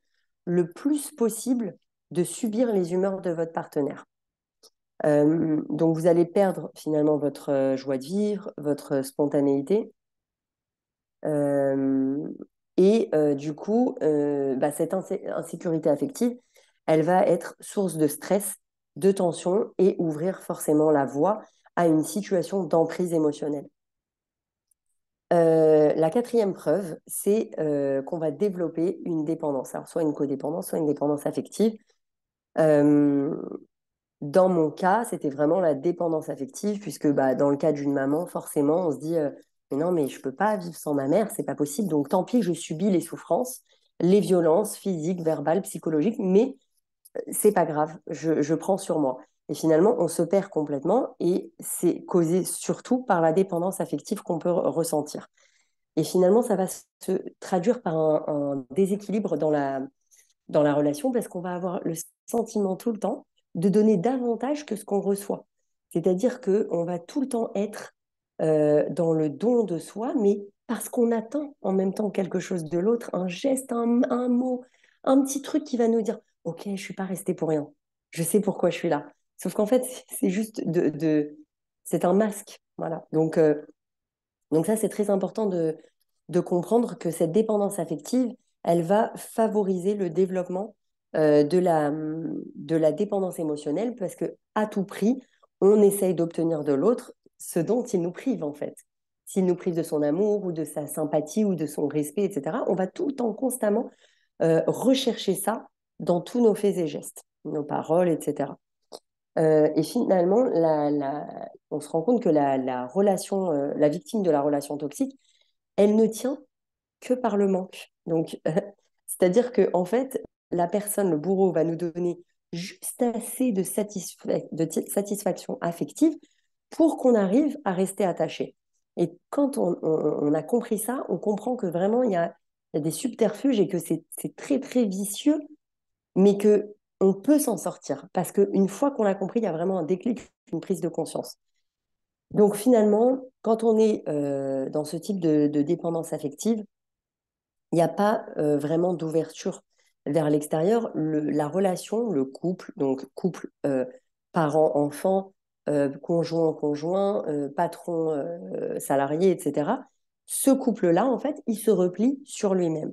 le plus possible de subir les humeurs de votre partenaire. Donc, vous allez perdre finalement votre joie de vivre, votre spontanéité. Euh, et du coup, bah, cette insécurité affective, elle va être source de stress, de tension et ouvrir forcément la voie à une situation d'emprise émotionnelle. La quatrième preuve, c'est qu'on va développer une dépendance. Alors, soit une codépendance, soit une dépendance affective. Euh, Dans mon cas, c'était vraiment la dépendance affective, puisque bah, dans le cas d'une maman, forcément, on se dit Mais non, mais je peux pas vivre sans ma mère, c'est pas possible. Donc tant pis, je subis les souffrances, les violences physiques, verbales, psychologiques, mais c'est pas grave, je prends sur moi. Et finalement, on se perd complètement et c'est causé surtout par la dépendance affective qu'on peut ressentir. Et finalement, ça va se traduire par un déséquilibre dans la relation parce qu'on va avoir le sentiment tout le temps de donner davantage que ce qu'on reçoit. C'est-à-dire qu'on va tout le temps être dans le don de soi, mais parce qu'on attend en même temps quelque chose de l'autre, un geste, un mot, un petit truc qui va nous dire, OK, je ne suis pas restée pour rien. Je sais pourquoi je suis là. Sauf qu'en fait, c'est juste c'est un masque. Voilà. Donc ça, c'est très important de comprendre que cette dépendance affective, elle va favoriser le développement de la dépendance émotionnelle parce que à tout prix, on essaye d'obtenir de l'autre ce dont il nous prive en fait. S'il nous prive de son amour ou de sa sympathie ou de son respect, etc., on va tout le temps constamment rechercher ça dans tous nos faits et gestes, nos paroles, etc. Et finalement, on se rend compte que la relation, la victime de la relation toxique, elle ne tient que par le manque. Donc, c'est-à-dire que en fait, la personne, le bourreau, va nous donner juste assez de satisfaction affective pour qu'on arrive à rester attaché. Et quand on a compris ça, on comprend que vraiment, il y a des subterfuges et que c'est très, très vicieux, mais que on peut s'en sortir. Parce qu'une fois qu'on l'a compris, il y a vraiment un déclic, une prise de conscience. Donc finalement, quand on est dans ce type de dépendance affective, il n'y a pas vraiment d'ouverture vers l'extérieur. La relation, le couple, donc couple parent-enfant, conjoint-conjoint, patron-salarié, etc. Ce couple-là, en fait, il se replie sur lui-même.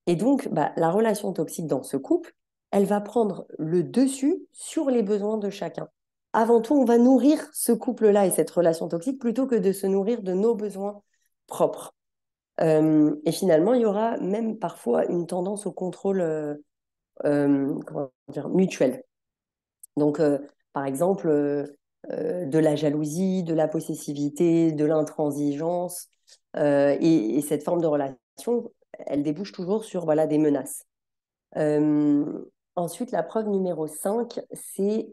Et donc, bah, la relation toxique dans ce couple, elle va prendre le dessus sur les besoins de chacun. Avant tout, on va nourrir ce couple-là et cette relation toxique plutôt que de se nourrir de nos besoins propres. Et finalement, il y aura même parfois une tendance au contrôle comment dire, mutuel. Donc, par exemple, de la jalousie, de la possessivité, de l'intransigeance. Et cette forme de relation, elle débouche toujours sur voilà, des menaces. Euh, Ensuite, la preuve numéro 5, c'est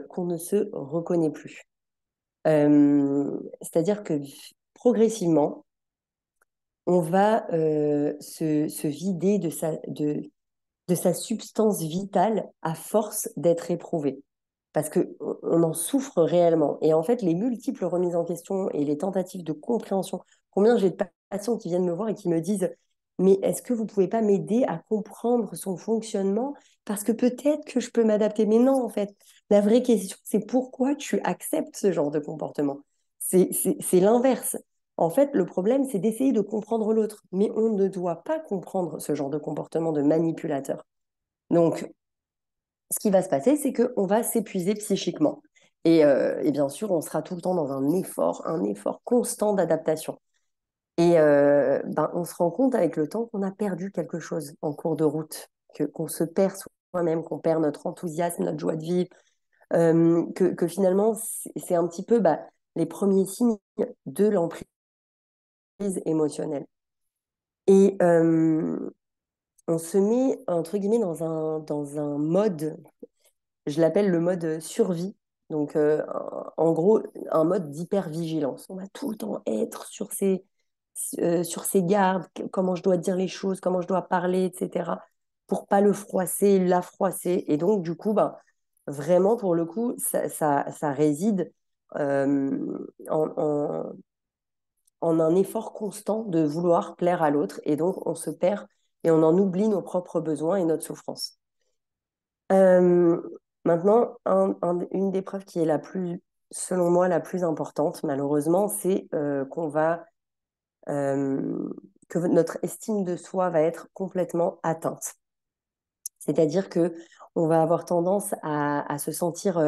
qu'on ne se reconnaît plus. C'est-à-dire que progressivement, on va se vider de sa substance vitale à force d'être éprouvé. Parce qu'on en souffre réellement. Et en fait, les multiples remises en question et les tentatives de compréhension, combien j'ai de patients qui viennent me voir et qui me disent, mais est-ce que vous ne pouvez pas m'aider à comprendre son fonctionnement? Parce que peut-être que je peux m'adapter. Mais non, en fait, la vraie question, c'est pourquoi tu acceptes ce genre de comportement. C'est l'inverse. En fait, le problème, c'est d'essayer de comprendre l'autre. Mais on ne doit pas comprendre ce genre de comportement de manipulateur. Donc, ce qui va se passer, c'est qu'on va s'épuiser psychiquement. Et bien sûr, on sera tout le temps dans un effort constant d'adaptation. Et ben, on se rend compte avec le temps qu'on a perdu quelque chose en cours de route, qu'on se perd soi-même, qu'on perd notre enthousiasme, notre joie de vivre, que finalement, c'est un petit peu bah, les premiers signes de l'emprise émotionnelle. Et on se met, entre guillemets, dans un mode, je l'appelle le mode survie. Donc, en gros, un mode d'hypervigilance. On va tout le temps être sur ses gardes, comment je dois dire les choses, comment je dois parler, etc., pour pas le froisser, la froisser. Et donc, du coup, ben, vraiment, pour le coup, ça réside en un effort constant de vouloir plaire à l'autre. Et donc, on se perd et on en oublie nos propres besoins et notre souffrance. Euh, Maintenant, une des preuves qui est selon moi, la plus importante, malheureusement, c'est euh, que notre estime de soi va être complètement atteinte. C'est-à-dire que on va avoir tendance à se sentir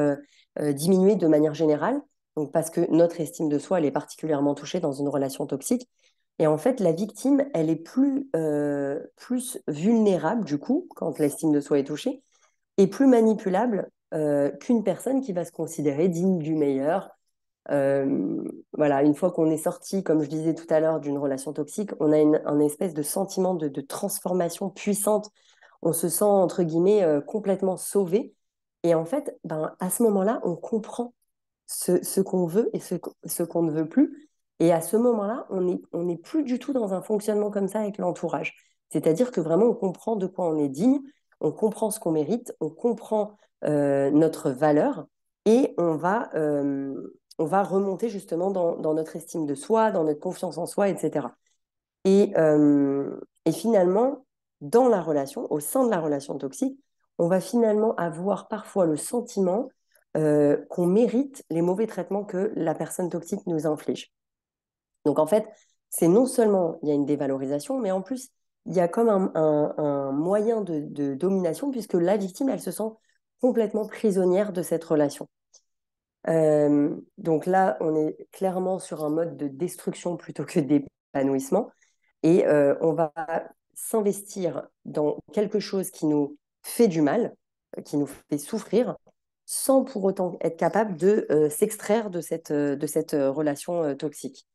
diminué de manière générale, donc parce que notre estime de soi, elle est particulièrement touchée dans une relation toxique. Et en fait, la victime, elle est plus vulnérable, du coup, quand l'estime de soi est touchée, et plus manipulable qu'une personne qui va se considérer digne du meilleur, Voilà, une fois qu'on est sorti, comme je disais tout à l'heure, d'une relation toxique, on a un espèce de sentiment de transformation puissante. On se sent, entre guillemets, complètement sauvé. Et en fait, ben, à ce moment-là, on comprend ce qu'on veut et ce qu'on ne veut plus. Et à ce moment-là, on n'est plus du tout dans un fonctionnement comme ça avec l'entourage. C'est-à-dire que vraiment, on comprend de quoi on est digne, on comprend ce qu'on mérite, on comprend notre valeur et on va remonter justement dans notre estime de soi, dans notre confiance en soi, etc. Et finalement, dans la relation, au sein de la relation toxique, on va finalement avoir parfois le sentiment qu'on mérite les mauvais traitements que la personne toxique nous inflige. Donc en fait, c'est non seulement il y a une dévalorisation, mais en plus, il y a comme un moyen de domination, puisque la victime, elle se sent complètement prisonnière de cette relation. Donc là, on est clairement sur un mode de destruction plutôt que d'épanouissement. Et on va s'investir dans quelque chose qui nous fait du mal, qui nous fait souffrir, sans pour autant être capable de s'extraire de cette relation toxique.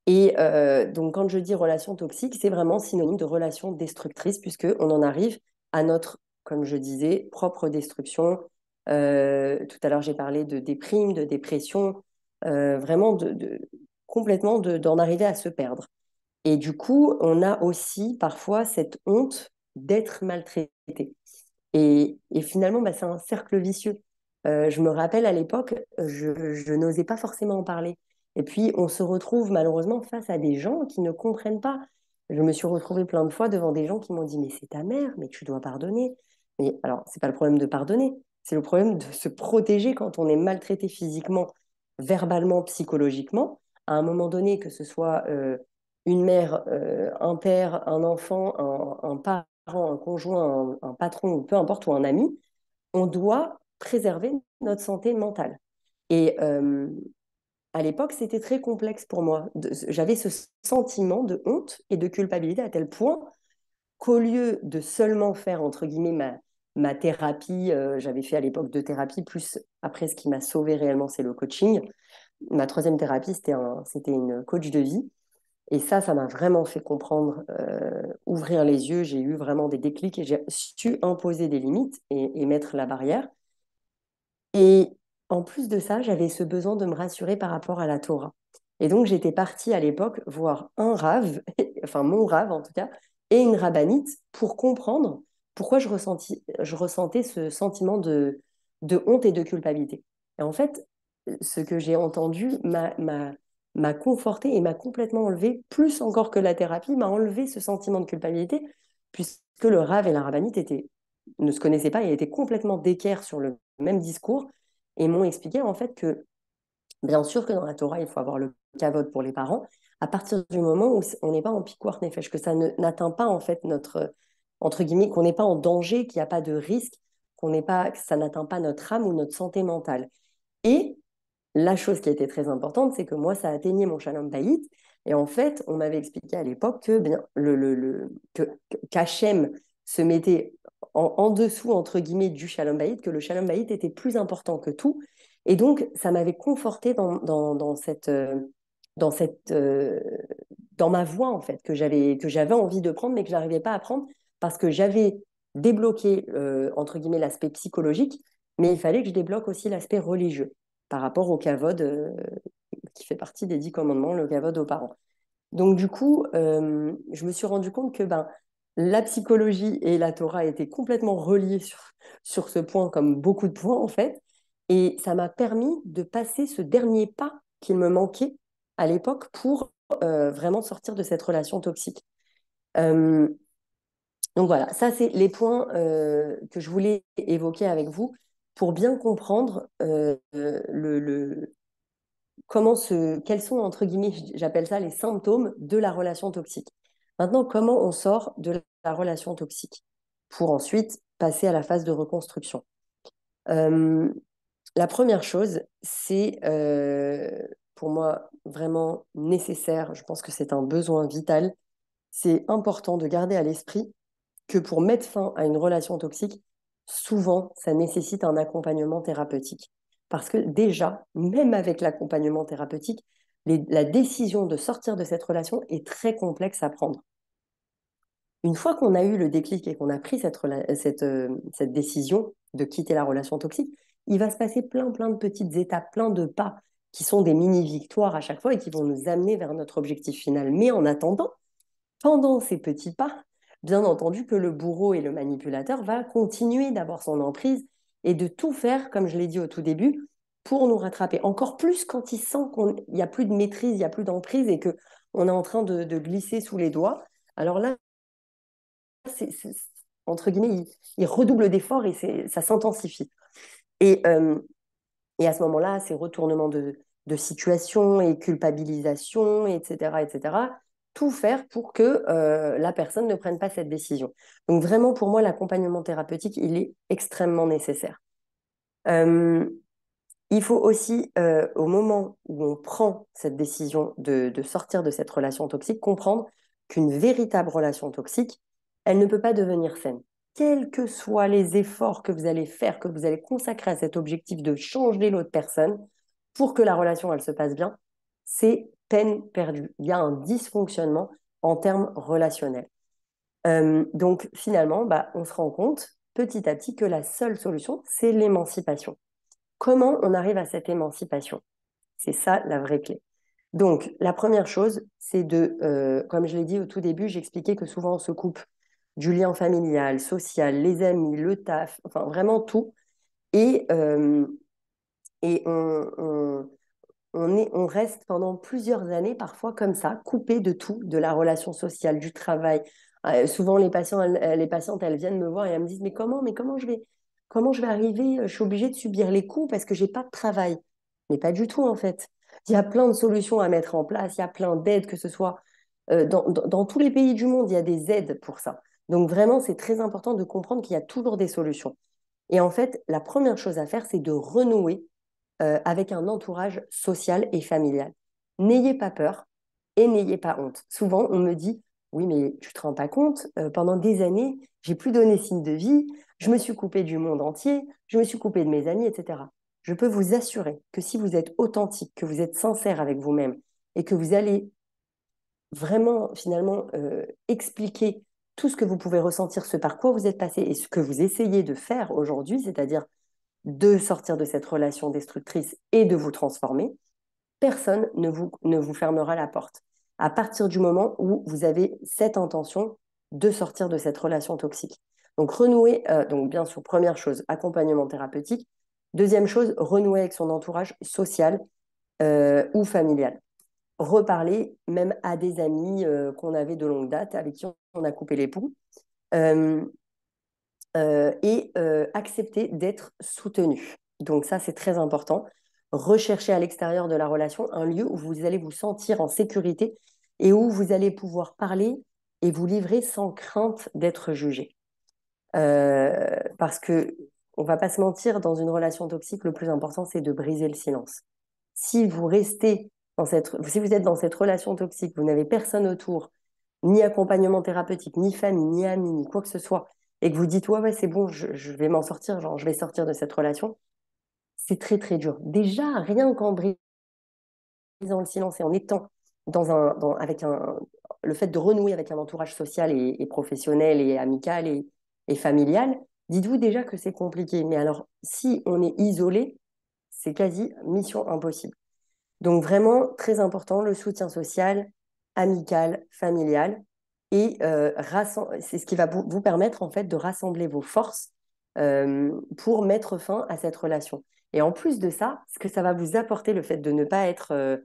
Euh, donc, quand je dis relation toxique, c'est vraiment synonyme de relation destructrice, puisqu'on en arrive à notre, comme je disais, propre destruction. Tout à l'heure, j'ai parlé de déprime, de dépression, vraiment complètement d'en arriver à se perdre. Et du coup, on a aussi parfois cette honte d'être maltraité. Et finalement, bah, c'est un cercle vicieux. Je me rappelle à l'époque, je n'osais pas forcément en parler. Et puis, on se retrouve malheureusement face à des gens qui ne comprennent pas. Je me suis retrouvée plein de fois devant des gens qui m'ont dit, mais c'est ta mère, mais tu dois pardonner. Mais alors, c'est pas le problème de pardonner, c'est le problème de se protéger quand on est maltraité physiquement, verbalement, psychologiquement. À un moment donné, que ce soit une mère, un père, un enfant, un parent, un conjoint, un patron, ou peu importe, ou un ami, on doit préserver notre santé mentale. Et à l'époque, c'était très complexe pour moi. J'avais ce sentiment de honte et de culpabilité à tel point qu'au lieu de seulement faire, entre guillemets, ma thérapie, j'avais fait à l'époque deux thérapies, plus après, ce qui m'a sauvé réellement, c'est le coaching. Ma troisième thérapie, c'était une coach de vie. Et ça m'a vraiment fait comprendre, ouvrir les yeux. J'ai eu vraiment des déclics et j'ai su imposer des limites et mettre la barrière. Et en plus de ça, j'avais ce besoin de me rassurer par rapport à la Torah. Et donc, j'étais partie à l'époque voir un rave, enfin mon rave en tout cas, et une rabbinite pour comprendre pourquoi je ressentais ce sentiment de honte et de culpabilité. Et en fait, ce que j'ai entendu m'a conforté et m'a complètement enlevé, plus encore que la thérapie, m'a enlevé ce sentiment de culpabilité, puisque le rave et la rabbinite ne se connaissaient pas et étaient complètement d'équerre sur le même discours et m'ont expliqué en fait que bien sûr que dans la Torah, il faut avoir le kavod pour les parents, à partir du moment où on n'est pas en pikuach nefesh, que ça n'atteint pas en fait notre, entre guillemets, qu'on n'est pas en danger, qu'il n'y a pas de risque, que ça n'atteint pas notre âme ou notre santé mentale. Et la chose qui a été très importante, c'est que moi, ça atteignait mon shalom bayit. Et en fait, on m'avait expliqué à l'époque que, bien, qu'Hachem se mettait en dessous, entre guillemets, du shalom bayit, que le shalom bayit était plus important que tout. Et donc, ça m'avait conforté dans cette, dans ma voie, en fait, que j'avais envie de prendre, mais que je n'arrivais pas à prendre parce que j'avais débloqué, entre guillemets, l'aspect psychologique, mais il fallait que je débloque aussi l'aspect religieux par rapport au kavod qui fait partie des 10 commandements, le kavod aux parents. Donc du coup, je me suis rendu compte que ben, la psychologie et la Torah étaient complètement reliées sur ce point, comme beaucoup de points en fait. Et ça m'a permis de passer ce dernier pas qu'il me manquait à l'époque pour vraiment sortir de cette relation toxique. Euh, donc voilà, ça c'est les points que je voulais évoquer avec vous pour bien comprendre quels sont, entre guillemets, j'appelle ça les symptômes de la relation toxique. Maintenant, comment on sort de la relation toxique pour ensuite passer à la phase de reconstruction. Euh, la première chose, c'est pour moi vraiment nécessaire, je pense que c'est un besoin vital, c'est important de garder à l'esprit que pour mettre fin à une relation toxique, souvent, ça nécessite un accompagnement thérapeutique. Parce que déjà, même avec l'accompagnement thérapeutique, la décision de sortir de cette relation est très complexe à prendre. Une fois qu'on a eu le déclic et qu'on a pris cette décision de quitter la relation toxique, il va se passer plein de petites étapes, plein de pas qui sont des mini-victoires à chaque fois et qui vont nous amener vers notre objectif final. Mais en attendant, pendant ces petits pas, bien entendu que le bourreau et le manipulateur va continuer d'avoir son emprise et de tout faire, comme je l'ai dit au tout début, pour nous rattraper. Encore plus quand il sent qu'il n'y a plus de maîtrise, il n'y a plus d'emprise et qu'on est en train de glisser sous les doigts. Alors là, entre guillemets, il redouble d'efforts et ça s'intensifie. Et, euh, et à ce moment-là, ces retournements de situation et culpabilisation, etc., tout faire pour que la personne ne prenne pas cette décision. Donc vraiment, pour moi, l'accompagnement thérapeutique, il est extrêmement nécessaire. Euh, il faut aussi, au moment où on prend cette décision de sortir de cette relation toxique, comprendre qu'une véritable relation toxique, elle ne peut pas devenir saine. Quels que soient les efforts que vous allez faire, que vous allez consacrer à cet objectif de changer l'autre personne pour que la relation, elle se passe bien, c'est peine perdue. Il y a un dysfonctionnement en termes relationnels. Donc finalement, bah, on se rend compte petit à petit que la seule solution, c'est l'émancipation. Comment on arrive à cette émancipation? C'est ça la vraie clé. Donc, la première chose, c'est comme je l'ai dit au tout début, j'expliquais que souvent on se coupe du lien familial, social, les amis, le taf, enfin vraiment tout. Et, euh, et on reste pendant plusieurs années, parfois comme ça, coupé de tout, de la relation sociale, du travail. Souvent, les patientes, elles viennent me voir et elles me disent, comment je vais arriver? Je suis obligée de subir les coups parce que j'ai pas de travail. Mais pas du tout, en fait. Il y a plein de solutions à mettre en place, il y a plein d'aides, que ce soit dans tous les pays du monde, il y a des aides pour ça. Donc vraiment, c'est très important de comprendre qu'il y a toujours des solutions. Et en fait, la première chose à faire, c'est de renouer avec un entourage social et familial. N'ayez pas peur et n'ayez pas honte. Souvent, on me dit, oui, mais tu te rends pas compte, pendant des années, j'ai plus donné signe de vie, je me suis coupée du monde entier, je me suis coupée de mes amis, etc. Je peux vous assurer que si vous êtes authentique, que vous êtes sincère avec vous-même et que vous allez vraiment, finalement, expliquer tout ce que vous pouvez ressentir, ce par quoi vous êtes passé et ce que vous essayez de faire aujourd'hui, c'est-à-dire de sortir de cette relation destructrice et de vous transformer, personne ne vous fermera la porte. À partir du moment où vous avez cette intention de sortir de cette relation toxique. Donc renouer, donc bien sûr, première chose, accompagnement thérapeutique. Deuxième chose, renouer avec son entourage social ou familial. Reparler même à des amis qu'on avait de longue date, avec qui on a coupé les ponts. Euh, accepter d'être soutenu. Donc ça, c'est très important. Rechercher à l'extérieur de la relation un lieu où vous allez vous sentir en sécurité et où vous allez pouvoir parler et vous livrer sans crainte d'être jugé. Parce que, on va pas se mentir, dans une relation toxique, le plus important, c'est de briser le silence. Si vous restez si vous êtes dans cette relation toxique, vous n'avez personne autour, ni accompagnement thérapeutique, ni famille, ni amis, ni quoi que ce soit, et que vous dites, ouais, c'est bon, je vais m'en sortir, genre, je vais sortir de cette relation, c'est très dur. Déjà, rien qu'en brisant le silence et en étant le fait de renouer avec un entourage social et professionnel et amical et familial, dites-vous déjà que c'est compliqué. Mais alors, si on est isolé, c'est quasi mission impossible. Donc vraiment, très important, le soutien social, amical, familial. Et c'est ce qui va vous permettre en fait de rassembler vos forces pour mettre fin à cette relation. Et en plus de ça, ce que ça va vous apporter, le fait de ne pas être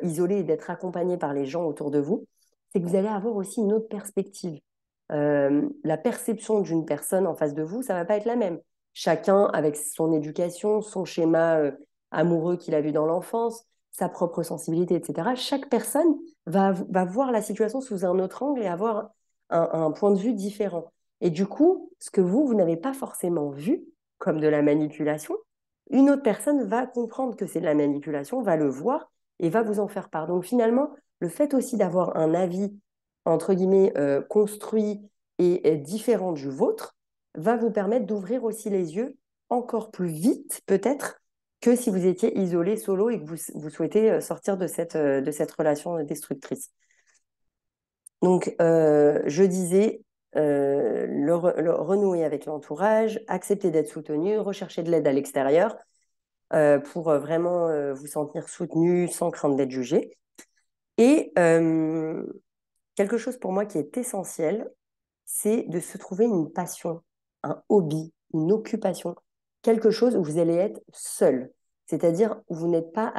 isolé et d'être accompagné par les gens autour de vous, c'est que vous allez avoir aussi une autre perspective. La perception d'une personne en face de vous, ça va pas être la même. Chacun avec son éducation, son schéma amoureux qu'il a vu dans l'enfance, sa propre sensibilité, etc. Chaque personne va voir la situation sous un autre angle et avoir un point de vue différent. Et du coup, ce que vous n'avez pas forcément vu comme de la manipulation, une autre personne va comprendre que c'est de la manipulation, va le voir et va vous en faire part. Donc finalement, le fait aussi d'avoir un avis, entre guillemets, construit et différent du vôtre, va vous permettre d'ouvrir aussi les yeux encore plus vite, peut-être, que si vous étiez isolé, solo et que vous souhaitez sortir de cette relation destructrice. Donc, je disais, le renouer avec l'entourage, accepter d'être soutenu, rechercher de l'aide à l'extérieur pour vraiment vous sentir soutenu sans crainte d'être jugé. Et quelque chose pour moi qui est essentiel, c'est de se trouver une passion, un hobby, une occupation, quelque chose où vous allez être seul, c'est-à-dire où vous n'êtes pas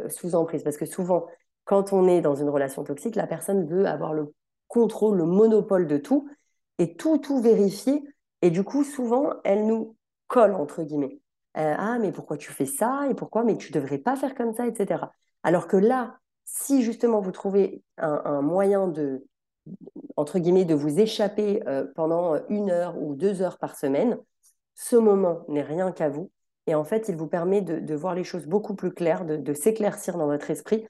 sous emprise. Parce que souvent, quand on est dans une relation toxique, la personne veut avoir le contrôle, le monopole de tout et tout vérifier. Et du coup, souvent, elle nous colle, entre guillemets. Ah, mais pourquoi tu fais ça? Et pourquoi? Mais tu devrais pas faire comme ça, etc. Alors que là, si justement vous trouvez un moyen entre guillemets, de vous échapper pendant 1 heure ou 2 heures par semaine, ce moment n'est rien qu'à vous. Et en fait, il vous permet de voir les choses beaucoup plus claires, de s'éclaircir dans votre esprit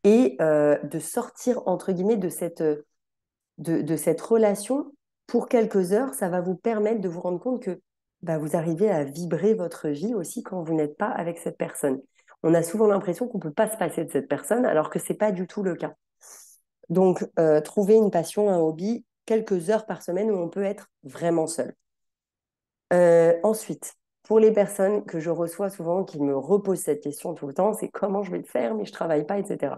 et de sortir, entre guillemets, de cette relation pour quelques heures. Ça va vous permettre de vous rendre compte que bah, vous arrivez à vibrer votre vie aussi quand vous n'êtes pas avec cette personne. On a souvent l'impression qu'on ne peut pas se passer de cette personne, alors que ce n'est pas du tout le cas. Donc, trouver une passion, un hobby, quelques heures par semaine où on peut être vraiment seul. Ensuite, pour les personnes que je reçois souvent qui me reposent cette question tout le temps, c'est comment je vais le faire, mais je travaille pas, etc.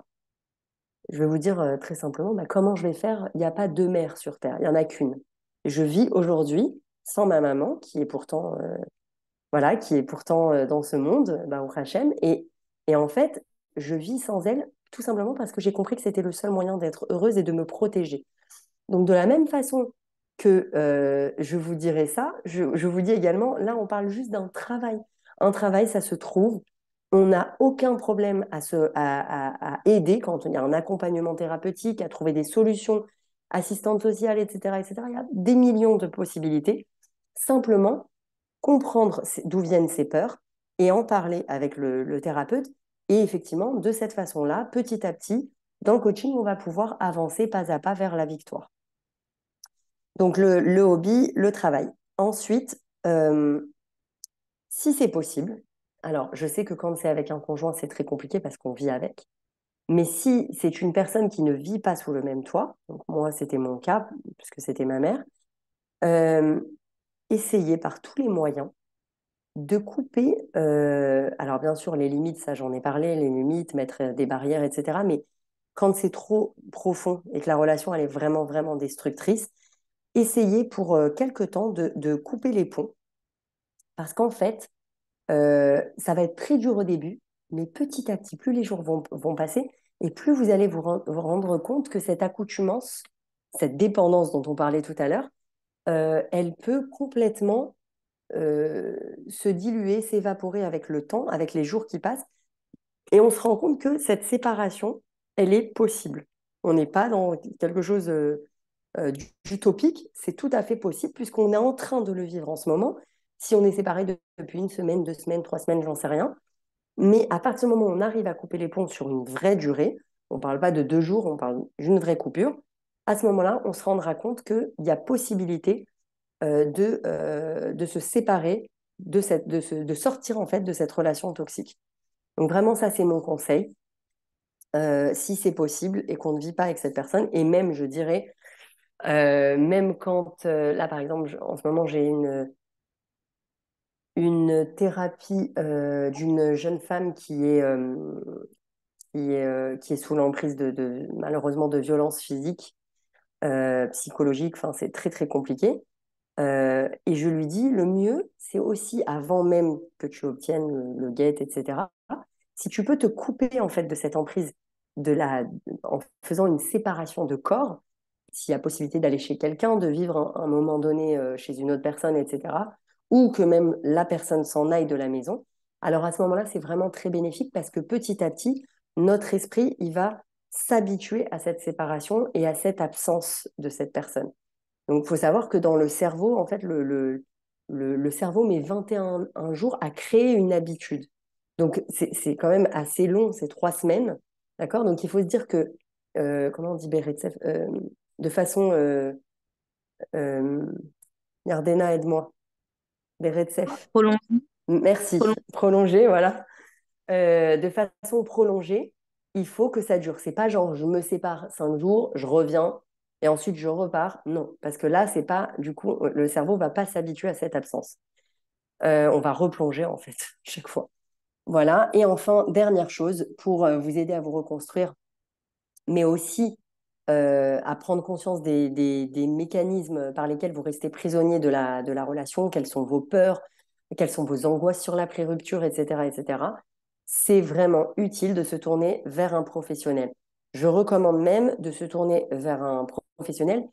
Je vais vous dire très simplement, bah, comment je vais faire? Il n'y a pas deux mères sur Terre, il n'y en a qu'une. Je vis aujourd'hui sans ma maman, qui est pourtant, voilà, qui est pourtant dans ce monde, bah, au Hachem, et en fait, je vis sans elle tout simplement parce que j'ai compris que c'était le seul moyen d'être heureuse et de me protéger. Donc, de la même façon que je vous dirais ça, je vous dis également, là, on parle juste d'un travail. Un travail, ça se trouve. On n'a aucun problème à aider quand il y a un accompagnement thérapeutique, à trouver des solutions, assistantes sociales, etc., etc. Il y a des millions de possibilités. Simplement, comprendre d'où viennent ces peurs et en parler avec le thérapeute. Et effectivement, de cette façon-là, petit à petit, dans le coaching, on va pouvoir avancer pas à pas vers la victoire. Donc le hobby, le travail. Ensuite, si c'est possible, alors je sais que quand c'est avec un conjoint, c'est très compliqué parce qu'on vit avec, mais si c'est une personne qui ne vit pas sous le même toit, donc moi c'était mon cas, puisque c'était ma mère, euh, essayez par tous les moyens de couper, alors bien sûr les limites, ça j'en ai parlé, les limites, mettre des barrières, etc. Mais quand c'est trop profond et que la relation elle est vraiment, vraiment destructrice, essayez pour quelque temps de couper les ponts. Parce qu'en fait, ça va être très dur au début, mais petit à petit, plus les jours vont passer, et plus vous allez vous rendre compte que cette accoutumance, cette dépendance dont on parlait tout à l'heure, elle peut complètement se diluer, s'évaporer avec le temps, avec les jours qui passent, et on se rend compte que cette séparation, elle est possible. On n'est pas dans quelque chose d'utopique, c'est tout à fait possible puisqu'on est en train de le vivre en ce moment. Si on est séparé depuis 1 semaine, 2 semaines, 3 semaines, j'en sais rien. Mais à partir du moment où on arrive à couper les ponts sur une vraie durée, on ne parle pas de 2 jours, on parle d'une vraie coupure, à ce moment-là, on se rendra compte qu'il y a possibilité de se séparer, de sortir en fait de cette relation toxique. Donc vraiment, ça, c'est mon conseil, si c'est possible et qu'on ne vit pas avec cette personne. Et même, je dirais, même quand, là par exemple, en ce moment, j'ai une thérapie d'une jeune femme qui est sous l'emprise malheureusement de violences physiques, psychologiques, enfin, c'est très très compliqué. Et je lui dis, le mieux, c'est aussi avant même que tu obtiennes le GET, etc., si tu peux te couper en fait de cette emprise en faisant une séparation de corps, s'il y a possibilité d'aller chez quelqu'un, de vivre un moment donné chez une autre personne, etc., ou que même la personne s'en aille de la maison, alors à ce moment-là, c'est vraiment très bénéfique parce que petit à petit, notre esprit, il va s'habituer à cette séparation et à cette absence de cette personne. Donc, il faut savoir que dans le cerveau, en fait, le cerveau met 21 un jours à créer une habitude. Donc, c'est quand même assez long, c'est 3 semaines. D'accord? Donc, il faut se dire que, comment on dit Beretsef, de façon, euh, Yardena, aide-moi. Beretsef. Prolong- Merci. prolong- Prolongé, voilà. de façon prolongée, il faut que ça dure. C'est pas genre je me sépare 5 jours, je reviens et ensuite je repars. Non, parce que là, c'est pas, du coup, le cerveau va pas s'habituer à cette absence. On va replonger en fait chaque fois. Voilà. Et enfin, dernière chose, pour vous aider à vous reconstruire, mais aussi à prendre conscience des mécanismes par lesquels vous restez prisonnier de la relation, quelles sont vos peurs, quelles sont vos angoisses sur la pré-rupture, etc., etc. C'est vraiment utile de se tourner vers un professionnel. Je recommande même de se tourner vers un professionnel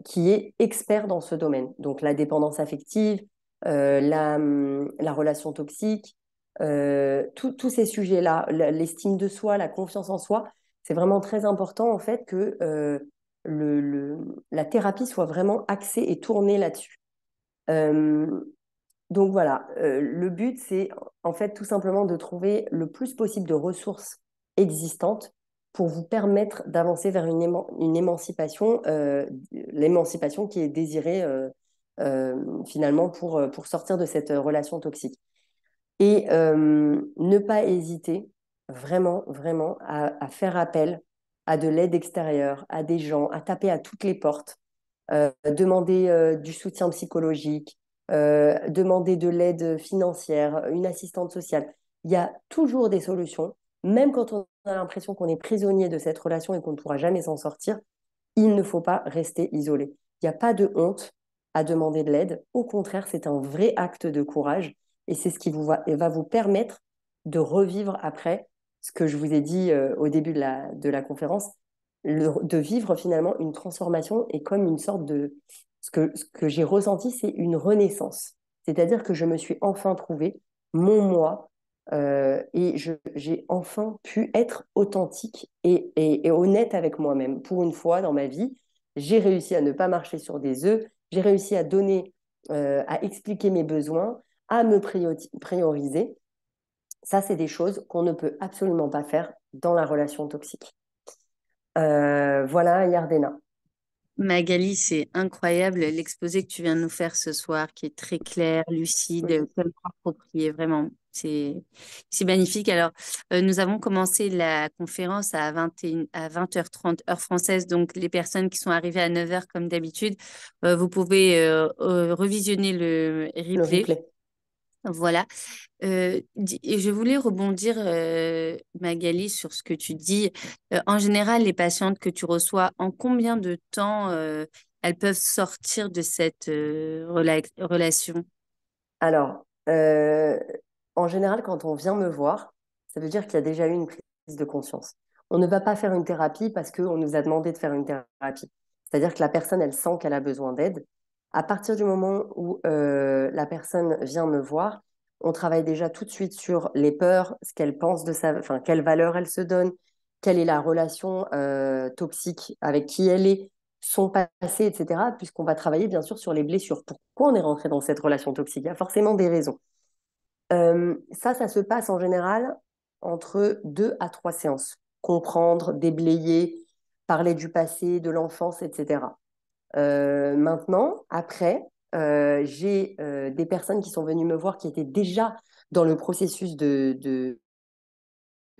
qui est expert dans ce domaine. Donc la dépendance affective, la relation toxique, tous ces sujets-là, l'estime de soi, la confiance en soi, c'est vraiment très important en fait que la thérapie soit vraiment axée et tournée là-dessus. Euh, donc voilà, le but c'est en fait tout simplement de trouver le plus possible de ressources existantes pour vous permettre d'avancer vers une émancipation, l'émancipation qui est désirée finalement pour sortir de cette relation toxique. Et ne pas hésiter vraiment, vraiment à faire appel à de l'aide extérieure, à des gens, à taper à toutes les portes, demander du soutien psychologique, demander de l'aide financière, une assistante sociale. Il y a toujours des solutions, même quand on a l'impression qu'on est prisonnier de cette relation et qu'on ne pourra jamais s'en sortir, il ne faut pas rester isolé. Il n'y a pas de honte à demander de l'aide. Au contraire, c'est un vrai acte de courage et c'est ce qui va vous permettre de revivre après ce que je vous ai dit au début de la conférence, de vivre finalement une transformation et comme une sorte de... Ce que j'ai ressenti, c'est une renaissance. C'est-à-dire que je me suis enfin trouvé mon moi et j'ai enfin pu être authentique et honnête avec moi-même. Pour une fois dans ma vie, j'ai réussi à ne pas marcher sur des œufs, j'ai réussi à donner, à expliquer mes besoins, à me prioriser. Ça, c'est des choses qu'on ne peut absolument pas faire dans la relation toxique. Voilà, Yardena. Magali, c'est incroyable l'exposé que tu viens de nous faire ce soir, qui est très clair, lucide, comme approprié, vraiment. C'est magnifique. Alors, nous avons commencé la conférence à 21 à 20h30 heure française. Donc, les personnes qui sont arrivées à 9h comme d'habitude, vous pouvez revisionner le Le replay. replay. Voilà. Et je voulais rebondir, Magali, sur ce que tu dis. En général, les patientes que tu reçois, en combien de temps elles peuvent sortir de cette relation? Alors, en général, quand on vient me voir, ça veut dire qu'il y a déjà eu une prise de conscience. On ne va pas faire une thérapie parce qu'on nous a demandé de faire une thérapie. C'est-à-dire que la personne, elle sent qu'elle a besoin d'aide. À partir du moment où la personne vient me voir, on travaille déjà tout de suite sur les peurs, ce qu'elle pense de sa, enfin, quelle valeur elle se donne, quelle est la relation toxique avec qui elle est, son passé, etc. Puisqu'on va travailler bien sûr sur les blessures. Pourquoi on est rentré dans cette relation toxique? Il y a forcément des raisons. Ça se passe en général entre 2 à 3 séances. Comprendre, déblayer, parler du passé, de l'enfance, etc. Maintenant, après, j'ai des personnes qui sont venues me voir qui étaient déjà dans le processus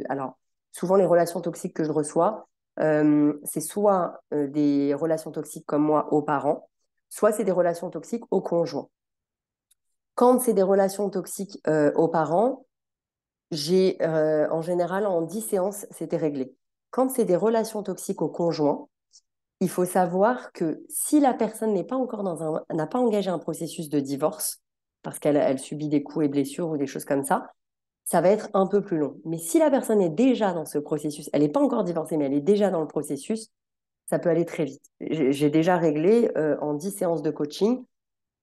Alors, souvent, les relations toxiques que je reçois, c'est soit des relations toxiques comme moi aux parents, soit c'est des relations toxiques aux conjoints. Quand c'est des relations toxiques aux parents, j'ai en général en 10 séances, c'était réglé. Quand c'est des relations toxiques au conjoint, il faut savoir que si la personne n'est pas encore n'a pas engagé un processus de divorce, parce qu'elle subit des coups et blessures ou des choses comme ça va être un peu plus long. Mais si la personne est déjà dans ce processus, elle n'est pas encore divorcée, mais elle est déjà dans le processus, ça peut aller très vite. J'ai déjà réglé en 10 séances de coaching.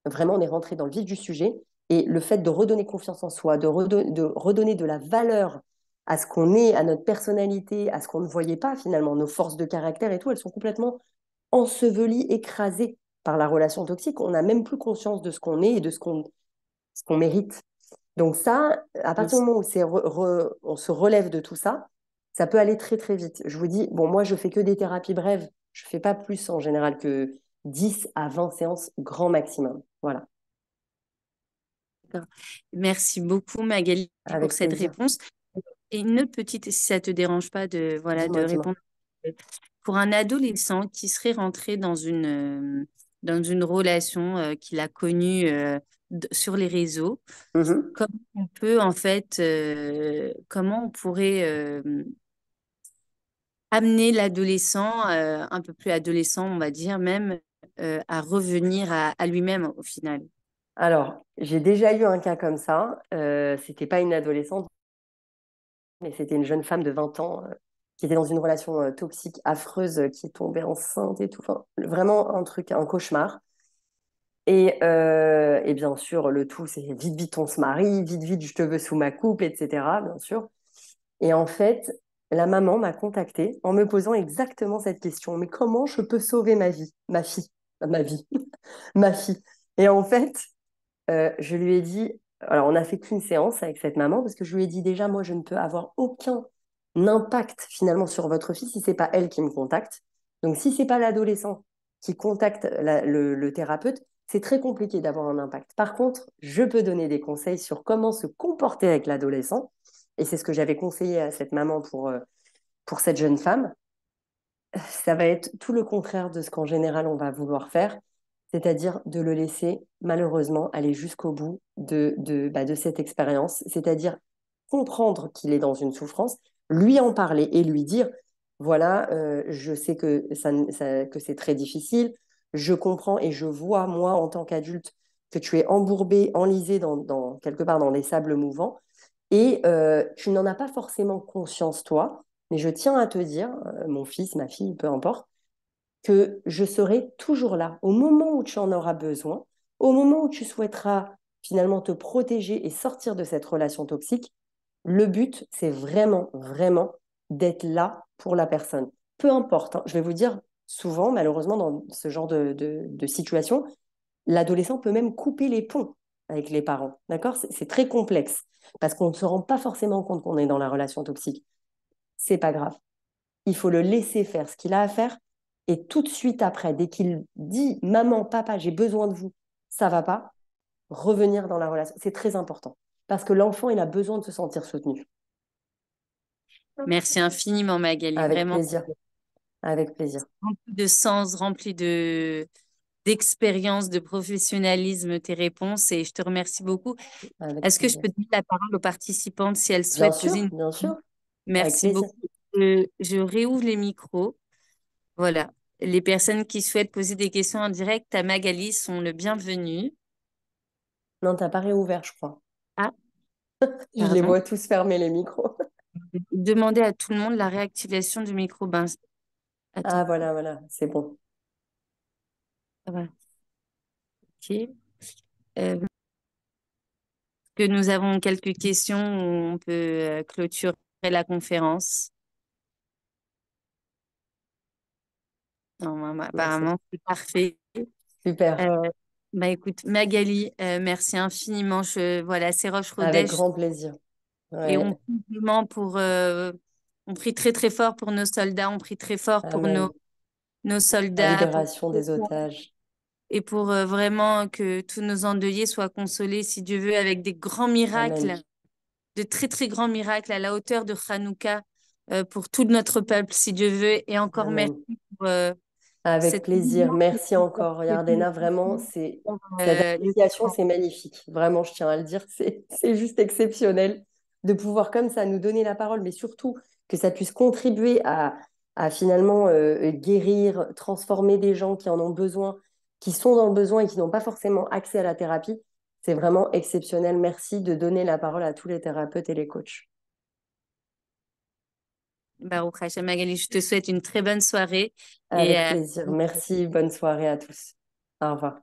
Vraiment, on est rentré dans le vif du sujet. Et le fait de redonner confiance en soi, de redonner de la valeur à ce qu'on est, à notre personnalité, à ce qu'on ne voyait pas finalement, nos forces de caractère et tout, elles sont complètement ensevelies, écrasées par la relation toxique. On n'a même plus conscience de ce qu'on est et de ce qu'on mérite. Donc ça, à partir du moment où on se relève de tout ça, ça peut aller très très vite. Je vous dis, bon, moi je fais que des thérapies brèves, je fais pas plus en général que 10 à 20 séances grand maximum. Voilà, D'accord. Merci beaucoup, Magali, pour avec cette plaisir. réponse. Et une autre petite, si ça te dérange pas de, voilà, de Dis-moi, dis-moi. répondre. Pour un adolescent qui serait rentré dans une relation qu'il a connue sur les réseaux, Mhm. comment on peut, en fait, comment on pourrait amener l'adolescent, un peu plus adolescent, on va dire, même, à revenir à lui-même au final? Alors, j'ai déjà eu un cas comme ça. C'était pas une adolescente, mais c'était une jeune femme de 20 ans qui était dans une relation toxique, affreuse, qui est tombée enceinte et tout. Enfin, vraiment un truc, un cauchemar. Et bien sûr, le tout, c'est vite, vite, on se marie, vite, vite, je te veux sous ma coupe, etc. Bien sûr. Et en fait, la maman m'a contactée en me posant exactement cette question. Mais comment je peux sauver ma vie, ma vie, ma fille? Et en fait, je lui ai dit, alors on n'a fait qu'une séance avec cette maman parce que je lui ai dit déjà, moi, je ne peux avoir aucun impact finalement sur votre fille si c'est pas elle qui me contacte. Donc si c'est pas l'adolescent qui contacte le thérapeute, c'est très compliqué d'avoir un impact. Par contre, je peux donner des conseils sur comment se comporter avec l'adolescent. Et c'est ce que j'avais conseillé à cette maman pour cette jeune femme. Ça va être tout le contraire de ce qu'en général on va vouloir faire, c'est-à-dire de le laisser malheureusement aller jusqu'au bout de cette expérience, c'est-à-dire comprendre qu'il est dans une souffrance, lui en parler et lui dire, voilà, je sais que, que c'est très difficile, je comprends et je vois, moi, en tant qu'adulte, que tu es embourbé, enlisé quelque part dans les sables mouvants, et tu n'en as pas forcément conscience, toi, mais je tiens à te dire, mon fils, ma fille, peu importe, que je serai toujours là au moment où tu en auras besoin, au moment où tu souhaiteras finalement te protéger et sortir de cette relation toxique. Le but, c'est vraiment, vraiment d'être là pour la personne. Peu importe, hein, je vais vous dire, souvent, malheureusement, dans ce genre de situation, l'adolescent peut même couper les ponts avec les parents. D'accord? C'est très complexe parce qu'on ne se rend pas forcément compte qu'on est dans la relation toxique. C'est pas grave. Il faut le laisser faire ce qu'il a à faire et tout de suite après, dès qu'il dit maman, papa, j'ai besoin de vous, ça va pas, revenir dans la relation. C'est très important parce que l'enfant, il a besoin de se sentir soutenu. Merci infiniment, Magali. Avec Vraiment, plaisir. Avec plaisir. rempli de sens, rempli d'expérience, de professionnalisme, tes réponses, et je te remercie beaucoup. Avec Est-ce que je plaisir. peux donner la parole aux participantes si elles Bien souhaitent poser sûr, une bien question? sûr. Avec Merci plaisir. beaucoup. Je réouvre les micros. Voilà. Les personnes qui souhaitent poser des questions en direct à Magali sont le bienvenu. Non, t'as pas réouvert, je crois. Ah, Je les pardon. vois tous fermer les micros. Demandez à tout le monde la réactivation du micro. Ben, Ah, attends. voilà, voilà, c'est bon. Ça va. OK. Que nous avons quelques questions où on peut clôturer la conférence. Non, Non, c'est apparemment, c'est parfait. super. Euh, Bah écoute, Magali, merci infiniment. Voilà, c'est Roche Avec Rodèche grand plaisir. et on Ouais. prie vraiment on prie très très fort pour nos soldats, on prie très fort pour Amen. nos La soldats, libération des otages. et pour vraiment que tous nos endeuillés soient consolés, si Dieu veut, avec des grands Amen. miracles, de très très grands miracles à la hauteur de Hanouka pour tout notre peuple, si Dieu veut. Et encore merci Amen. pour Avec cette plaisir. vision Merci encore, Yardena. Vraiment, cette les association, enfants. c'est magnifique. Vraiment, je tiens à le dire, c'est juste exceptionnel de pouvoir comme ça nous donner la parole, mais surtout que ça puisse contribuer à finalement guérir, transformer des gens qui en ont besoin, qui sont dans le besoin et qui n'ont pas forcément accès à la thérapie. C'est vraiment exceptionnel. Merci de donner la parole à tous les thérapeutes et les coachs. Baruch Hashem, Magali, je te souhaite une très bonne soirée et Avec plaisir. Merci. Bonne soirée à tous. Au revoir.